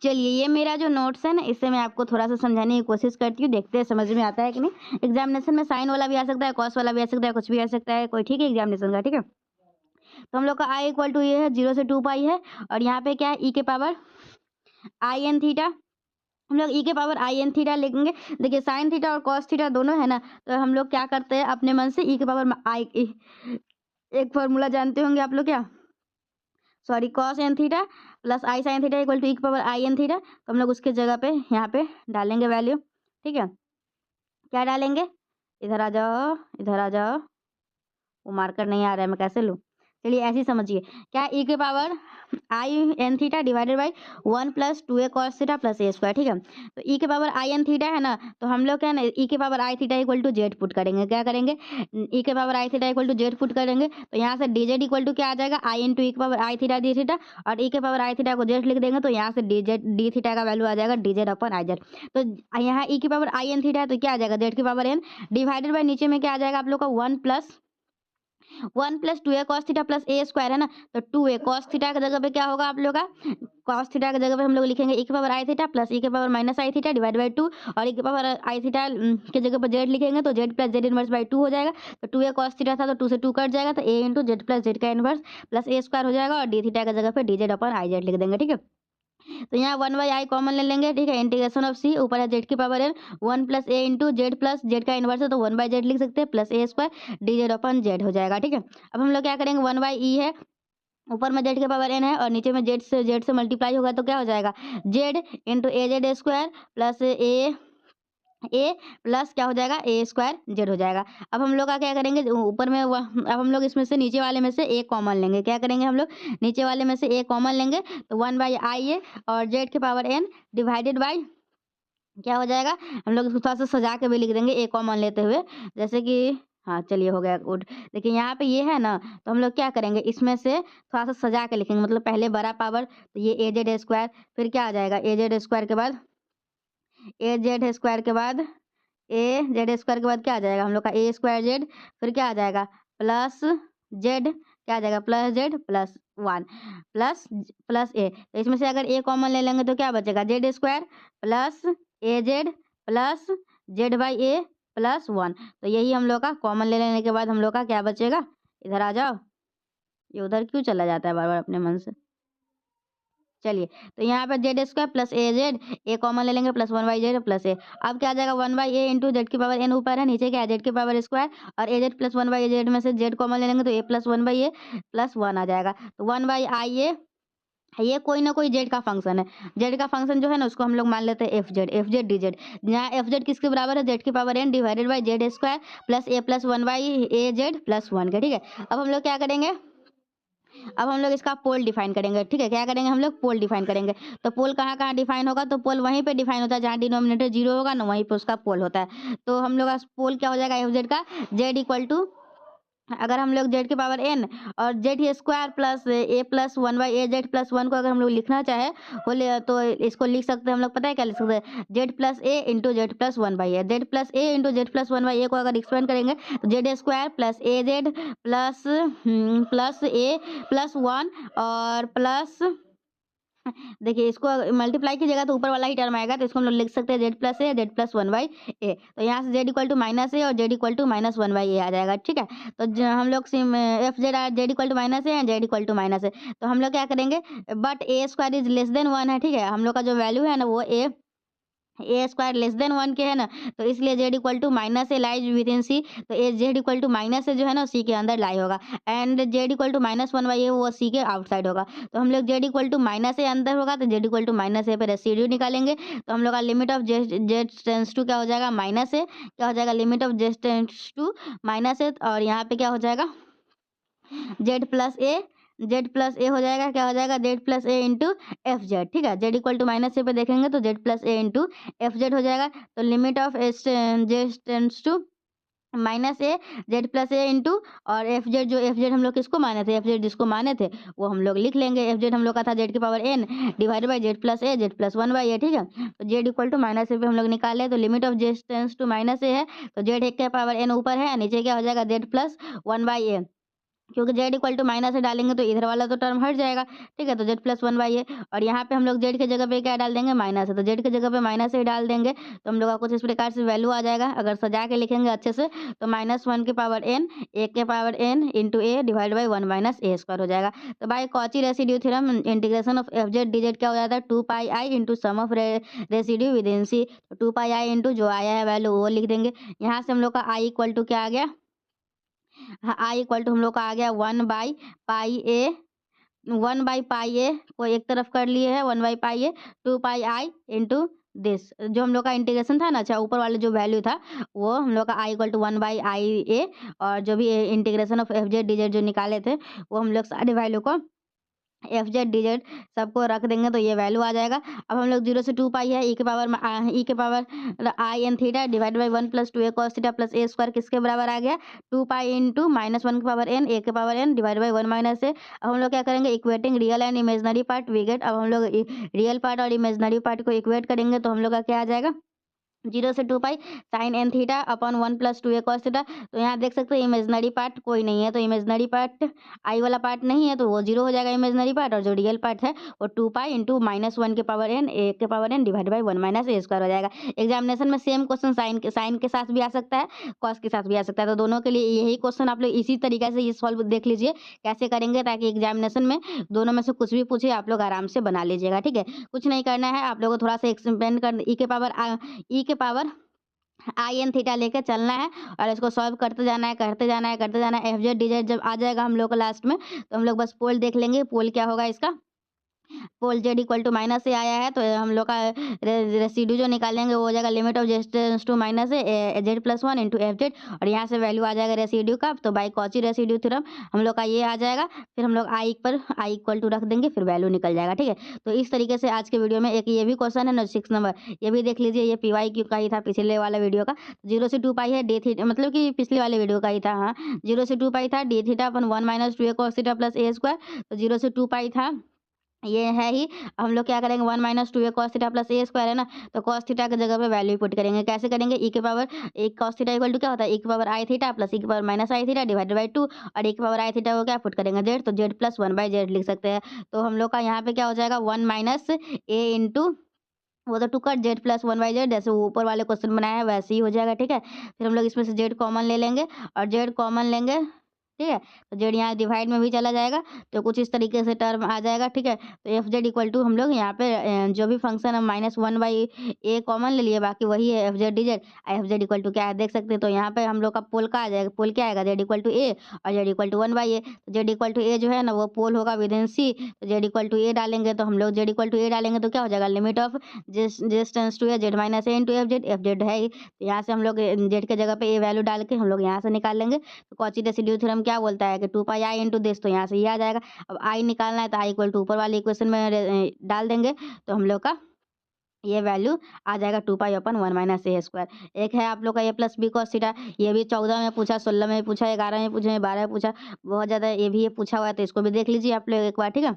चलिए, ये मेरा जो नोट्स है ना, इससे मैं आपको थोड़ा सा समझाने की कोशिश करती हूँ, देखते हैं समझ में आता है कि नहीं। एग्जामिनेशन में साइन वाला भी आ सकता है, कॉस वाला भी आ सकता है, कुछ भी आ सकता है कोई, ठीक है, एग्जामिनेशन का, ठीक है। तो हम लोग का i ये है 0 से 2 पाई है, और यहाँ पे क्या है, ई के पावर आई एन थीटा। हम लोग ई के पावर आई एन थीटा लिखेंगे। देखिए साइन थीटा और कॉस थीटा दोनों है ना, तो हम लोग क्या करते हैं अपने मन से ई के पावर आई, एक फॉर्मूला जानते होंगे आप लोग, क्या, sorry, cos n theta plus i sine theta equal to e के पावर आई एन थीटा। तो हम लोग उसके जगह पे यहाँ पे डालेंगे वैल्यू, ठीक है। क्या डालेंगे, इधर आ जाओ, इधर आ जाओ, वो मार्कर नहीं आ रहा है, मैं कैसे लूँ। चलिए ऐसे ही समझिए, क्या ई के power i n theta divided by 1 plus 2a cos theta plus a square, ठीक है। तो ई के पावर आई एन थीटा है ना, तो हम लोग क्या है ना, ई के power i theta equal to z put करेंगे। क्या करेंगे, ई के power i theta equal to z put करेंगे। तो यहाँ से डी जेड इक्वल टू क्या आ जाएगा, आई इंटू ई के power i theta D theta, और ई के पावर आई थीटा को जेड लिख देंगे, तो यहाँ से डी थीटा का वैल्यू आ जाएगा D Z upon I Z. तो यहाँ ई के पावर आई एन थीटा है, तो क्या आ जाएगा, जेड की पावर एन डिवाइडेड बाई नीचे में क्या आ जाएगा आप लोग का 1 plus 2a cos theta plus a square है ना। तो 2a कॉस थीटा की जगह पे क्या होगा आप लोग का, कॉस थीटा की जगह पे हम लोग लिखेंगे ई के power i theta plus e के power minus i theta divide by 2, और ई के पावर आई थीटा की जगह पर जेड लिखेंगे, तो z plus Z inverse by 2 हो जाएगा। तो 2a कॉस थीटा था, तो 2 से 2 कट जाएगा, तो a into z plus Z का इनवर्स प्लस ए स्क्वायर हो जाएगा, और डी थीटा की जगह पे D Z upon I Z लिख देंगे, ठीक है। तो यहाँ 1/i कॉमन ले लेंगे, ठीक है। इंटीग्रेशन ऑफ सी, ऊपर है जेड की power N, 1 plus a into z plus Z का इनवर्स है, तो 1/z लिख सकते हैं, plus a square D Z upon Z हो जाएगा, ठीक है। अब हम लोग क्या करेंगे, 1/e है, ऊपर में जेड के पावर एन है, और नीचे में जेड से मल्टीप्लाई होगा, तो क्या हो जाएगा, Z into A Z square plus a plus क्या हो जाएगा, ए स्क्वायर जेड हो जाएगा। अब हम लोग का क्या करेंगे, ऊपर में अब हम लोग इसमें से नीचे वाले में से ए कॉमन लेंगे। क्या करेंगे हम लोग, नीचे वाले में से ए कॉमन लेंगे, तो 1/i है, और जेड के पावर एन डिवाइडेड बाई क्या हो जाएगा, हम लोग इसको थोड़ा सा सजा के भी लिख देंगे ए कॉमन लेते हुए, जैसे कि, हाँ चलिए हो गया गुड। देखिए यहाँ पे ये है ना, तो हम लोग क्या करेंगे, इसमें से थोड़ा सा सजा के लिखेंगे, मतलब पहले बड़ा पावर, तो ये ए जेड स्क्वायर, फिर क्या आ जाएगा, ए जेड स्क्वायर के बाद ए जेड स्क्वायर के बाद ए जेड स्क्वायर के बाद क्या आ जाएगा हम लोग का, ए स्क्वायर जेड, फिर क्या आ जाएगा, प्लस जेड, क्या आ जाएगा, plus z plus 1 plus plus a. तो इसमें से अगर ए कॉमन ले लेंगे, तो क्या बचेगा, Z square plus a Z plus Z by A plus 1। तो यही हम लोग का कॉमन ले लेने के बाद हम लोग का क्या बचेगा, इधर आ जाओ, ये उधर क्यों चला जाता है बार बार अपने मन से। चलिए, तो यहाँ पे Z square plus a Z, A common ले लेंगे, प्लस 1/z प्लस ए। अब क्या आ जाएगा, 1/a इंटू जेड की पावर एन ऊपर है, नीचे क्या है, जेड की पावर स्क्वायर, और ए जेड प्लस 1/z में से जेड कॉमन ले लेंगे, तो ए प्लस 1/a प्लस 1 आ जाएगा। तो 1/ia, ये कोई ना कोई जेड का फंक्शन है। जेड का फंक्शन जो है ना, उसको हम लोग मान लेते हैं एफ जेड डी जेड। यहाँ एफ जेड किसके बराबर है, जेड की power n divided by z square plus a plus 1/a/z plus 1 के, ठीक है। अब हम लोग क्या करेंगे, अब हम लोग इसका पोल डिफाइन करेंगे, ठीक है। क्या करेंगे हम लोग, पोल डिफाइन करेंगे। तो पोल कहाँ कहाँ डिफाइन होगा, तो पोल वहीं पे डिफाइन होता है जहाँ डिनोमिनेटर जीरो होगा ना, वहीं पे उसका पोल होता है। तो हम लोग का पोल क्या हो जाएगा, एफ जेड का, जेड इक्वल टू, अगर हम लोग जेड की पावर एन और Z square plus a plus 1/a/z plus 1 को अगर हम लोग लिखना चाहे तो इसको लिख सकते हैं हम लोग, पता है क्या लिख सकते हैं, z plus a into z plus 1/a, z plus a into z plus 1/a को अगर एक्सपेंड करेंगे, तो z square plus a Z plus plus a plus 1 और प्लस, देखिए इसको मल्टीप्लाई कीजिएगा तो ऊपर वाला ही टर्म आएगा, तो इसको हम लोग लिख सकते हैं z plus a Z plus 1/a। तो यहाँ से Z equal to minus a और z equal to minus 1/a आ जाएगा, ठीक है। तो हम लोग f Z equal to minus A Z equal to minus a, तो हम लोग क्या करेंगे, but a square is less than 1 है, ठीक है। हम लोग का जो वैल्यू है ना, वो ए स्क्वायर लेस देन 1 के है ना, तो इसलिए Z equal to minus A lies with in सी। तो ए जेड इक्वल टू माइनस ए जो है ना, सी के अंदर लाई होगा, and Z equal to minus 1/a वो सी के आउटसाइड होगा। तो हम लोग जेड इक्वल टू माइनस ए अंदर होगा, तो z equal to minus a पे रेसिड्यू निकालेंगे। तो हम लोग का limit of z tends to क्या हो जाएगा, माइनस ए, क्या हो जाएगा, limit of z tends to minus a, और यहाँ पे क्या हो जाएगा, जेड प्लस ए हो जाएगा, क्या हो जाएगा, z plus a into f z, ठीक है। Z equal to minus a पे देखेंगे तो z plus a into f z हो जाएगा। तो limit of s z tends to minus A Z plus a into और एफ जेड, जो एफ जेड हम लोग किसको माने थे, एफ जेड जिसको माने थे वो हम लोग लिख लेंगे। एफ जेड हम लोग का था जेड की power n divide by z plus one by a, ठीक है। तो z equal to minus a पे हम लोग निकाले तो limit of z tends to minus a है, तो जेड एक के पावर एन ऊपर है, नीचे क्या हो जाएगा जेड प्लस वन बाई ए, क्योंकि जेड इक्वल टू माइनस से डालेंगे तो इधर वाला तो टर्म हट जाएगा, ठीक है। तो जेड प्लस वन बाई ए, और यहाँ पे हम लोग जेड के जगह पे क्या डाल देंगे, माइनस है, तो जेड के जगह पे माइनस ही डाल देंगे। तो हम लोग का कुछ इस प्रकार से वैल्यू आ जाएगा, अगर सजा के लिखेंगे अच्छे से तो माइनस वन के पावर एन, एक के power n into a divide by one minus a square हो जाएगा। तो भाई Cauchy residue theorem, integration of f z d z क्या हो जाता है, two pi i into sum of residue within c. Two pi i into जो आया है वैल्यू वो लिख देंगे। यहाँ से हम लोग का आई इक्वल टू क्या आ गया, हाँ आई इक्वल टू हम लोग का आ गया one by pi a, one by pi a को एक तरफ कर लिए है, one by pi a two pi i into this, जो हम लोग का इंटीग्रेशन था ना, अच्छा ऊपर वाले जो वैल्यू था वो हम लोग का i equal to one by i a, और जो भी integration of f z d z जो निकाले थे वो हम लोग सारे वैल्यू को एफ जेड डी जेड सबको रख देंगे तो ये वैल्यू आ जाएगा। अब हम लोग जीरो से टू पाई है ई के power i n theta divide by one plus two a cos theta plus a square किसके बराबर आ गया, two pi into minus one के पावर एन ए के power n divide by one minus a. अब हम लोग क्या करेंगे, equating real and imaginary part we get. अब हम लोग रियल पार्ट और इमेजनरी पार्ट को इक्वेट करेंगे तो हम लोग का क्या आ जाएगा, जीरो से two pi sine n theta upon one plus two a cos theta. तो यहाँ देख सकते हैं इमेजनरी पार्ट कोई नहीं है, तो इमेजनरी पार्ट आई वाला पार्ट नहीं है तो वो जीरो हो जाएगा इमेजनरी पार्ट, और जो रियल पार्ट है वो two pi into minus one के पावर एन ए के power n divide by one minus a square हो जाएगा। एग्जामिनेशन में सेम क्वेश्चन साइन के साथ भी आ सकता है, कॉस के साथ भी आ सकता है, तो दोनों के लिए यही क्वेश्चन आप लोग इसी तरीके से ये सॉल्व देख लीजिए कैसे करेंगे, ताकि एग्जामिनेशन में दोनों में से कुछ भी पूछे आप लोग आराम से बना लीजिएगा, ठीक है। कुछ नहीं करना है, आप लोगों को थोड़ा सा एक्सपेंड कर ई के पावर आई एन थीटा लेके चलना है और इसको सॉल्व करते जाना है, करते जाना है, करते जाना है। एफ जेड डी जेड जब आ जाएगा हम लोग को लास्ट में तो हम लोग बस पोल देख लेंगे, पोल क्या होगा इसका, पोल जेड इक्वल टू माइनस से आया है तो हम लोग का रेसिड्यू जो निकालेंगे वो हो जाएगा limit of z to minus है z plus one into f z, और यहाँ से वैल्यू आ जाएगा रेसिड्यू का, तो बाई कॉची रेसिड्यू थ्योरम हम लोग का ये आ जाएगा। फिर हम लोग आई पर आई इक्वल टू रख देंगे, फिर वैल्यू निकल जाएगा, ठीक है। तो इस तरीके से आज के वीडियो में एक ये भी क्वेश्चन है ना 6 नंबर, ये भी देख लीजिए, ये पीवाई क्यू का ही था पिछले वाला वीडियो का। जीरो से टू पाई है डी थीटा, मतलब कि पिछले वाले वीडियो का ही था, हाँ जीरो से टू पाई था D theta upon one minus two a cos theta plus a square, तो जीरो से टू पाई था ये है ही। अब हम लोग क्या करेंगे, one minus two a cos theta plus a square है ना, तो कॉस थीटा की जगह पे वैल्यू पुट करेंगे, कैसे करेंगे, ई के पावर एक कॉस थीटा इक्वल टू क्या होता है, ई के power i theta plus e के power minus i theta divided by two, और ई के पावर आई थीटा को क्या पुट करेंगे जेड, तो z plus one by Z लिख सकते हैं। तो हम लोग का यहाँ पे क्या हो जाएगा, वन माइनस ए इंटू वो तो to cut z plus one by z, जैसे ऊपर वाले क्वेश्चन बनाया है वैसे ही हो जाएगा, ठीक है। फिर हम लोग इसमें से जेड कॉमन ले लेंगे, और जेड कॉमन लेंगे, ठीक है। तो जेड यहाँ डिवाइड में भी चला जाएगा तो कुछ इस तरीके से टर्म आ जाएगा, ठीक है। तो एफ जेड इक्वल टू हम लोग यहाँ पे जो भी फंक्शन है minus one by a common ले लिए, बाकी वही है f z d z. F Z equal to क्या है देख सकते हैं, तो यहाँ पे हम लोग का पोल का आ जाएगा, पोल क्या आएगा, जेड इक्वल टू ए और z equal to one by a. तो जेड इक्वल टू ए जो है ना वो पोल होगा विद इन सी, तो जेड इक्वल टू ए डालेंगे, तो हम लोग जेड इक्वल टू ए डालेंगे तो क्या हो जाएगा, limit of distance to a z minus a into f z है ही। तो यहाँ से हम लोग जेड के जगह पे ए वैल्यू डाल के हम लोग यहाँ से निकाल लेंगे। तो कॉची रेसिड्यू थ्योरम क्या बोलता है कि two pi i into this, तो यहाँ से ये आ जाएगा। अब आई निकालना है तो आई इक्वल टू ऊपर वाले इक्वेशन में डाल देंगे, तो हम लोग का ये वैल्यू आ जाएगा टू पाई अपन वन माइनस ए स्क्वायर। एक है आप लोग का a plus b cos theta, ये भी 14 में पूछा, 16 में पूछा, 11 में पूछा, 12 में पूछा, बहुत ज़्यादा ये भी ये पूछा हुआ है, तो इसको भी देख लीजिए आप लोग एक बार, ठीक है।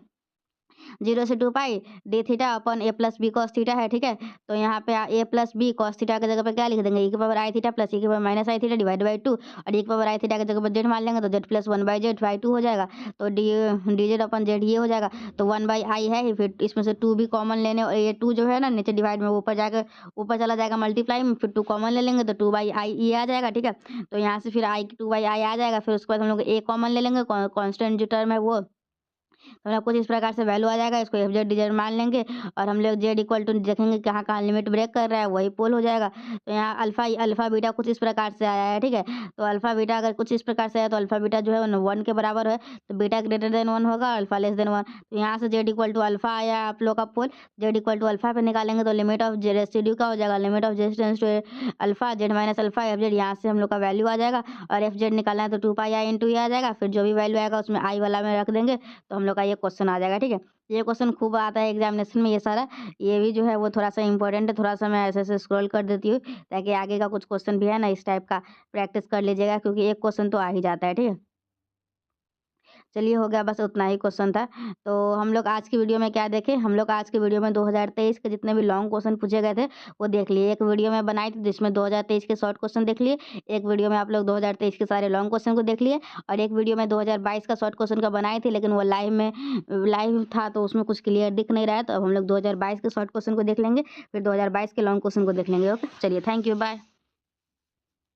जीरो से टू पाई डी थीटा अपन a plus b cos theta है, ठीक है। तो यहाँ पे a plus b cos theta की जगह पे क्या लिख देंगे, ई के power i theta plus e के power minus i theta divide by two, और ई के पावर आई थीटा की जगह पर जेड मान लेंगे तो z plus one by Z by two हो जाएगा। तो डी जेड अपन जेड ये हो जाएगा, तो वन बाई आई है, फिर इसमें से टू भी कॉमन लेने, और ये टू जो है ना नीचे डिवाइड में ऊपर जाकर ऊपर चला जाएगा मल्टीप्लाई में, फिर टू कॉमन ले लेंगे तो टू बाई आई ये आ जाएगा, ठीक है। तो यहाँ से फिर आई टू बाई आई आ जाएगा, फिर उसके बाद हम लोग ए कॉमन ले लेंगे, कॉन्स्टेंट जो टर्म है वो तो हम लोग कुछ इस प्रकार से वैल्यू आ जाएगा, इसको एफ जेड डिजिट मान लेंगे और हम लोग जेड इक्वल टू देखेंगे कहाँ कहाँ लिमिट ब्रेक कर रहा है, वही पोल हो जाएगा। तो यहाँ अल्फा बीटा कुछ इस प्रकार से आया है, ठीक है। तो अल्फा बीटा अगर कुछ इस प्रकार से आया तो अल्फा बीटा जो है 1 के बराबर है, तो बीटा ग्रेटर देन 1 होगा, अल्फा लेस देन 1। तो यहाँ से जेड इक्वल टू अल्फा आया आप लोग का pole, z equal to alpha पे निकालेंगे तो लिमिट ऑफ रेसिड्यू का हो जाएगा, limit of resistance to alpha z minus alpha f z, यहाँ से हम लोग का वैल्यू आ जाएगा। और एफ जेड निकालना है तो 2 पाई आई इंटू आ जाएगा, फिर जो भी वैल्यू आएगा उसमें आई वाला में रख देंगे, तो हम लोग का ये क्वेश्चन आ जाएगा, ठीक है। ये क्वेश्चन खूब आता है एग्जामिनेशन में ये सारा, ये भी जो है वो थोड़ा सा इंपॉर्टेंट है, थोड़ा सा मैं ऐसे ऐसे स्क्रॉल कर देती हूँ ताकि आगे का कुछ क्वेश्चन भी है ना इस टाइप का प्रैक्टिस कर लीजिएगा, क्योंकि एक क्वेश्चन तो आ ही जाता है, ठीक है। चलिए हो गया, बस उतना ही क्वेश्चन था। तो हम लोग आज की वीडियो में क्या देखें, हम लोग आज की वीडियो में 2023 के जितने भी लॉन्ग क्वेश्चन पूछे गए थे वो देख लिए। एक वीडियो में बनाई थी जिसमें 2023 के शॉर्ट क्वेश्चन देख लिए, एक वीडियो में आप लोग 2023 के सारे लॉन्ग क्वेश्चन को देख लिए, और एक वीडियो में 2022 का शॉर्ट क्वेश्चन का बनाई थी, लेकिन वो लाइव था तो उसमें कुछ क्लियर दिख नहीं रहा है। तो अब हम लोग 2022 के शॉर्ट क्वेश्चन को देख लेंगे, फिर 2022 के लॉन्ग क्वेश्चन को देख लेंगे। ओके, चलिए, थैंक यू, बाय।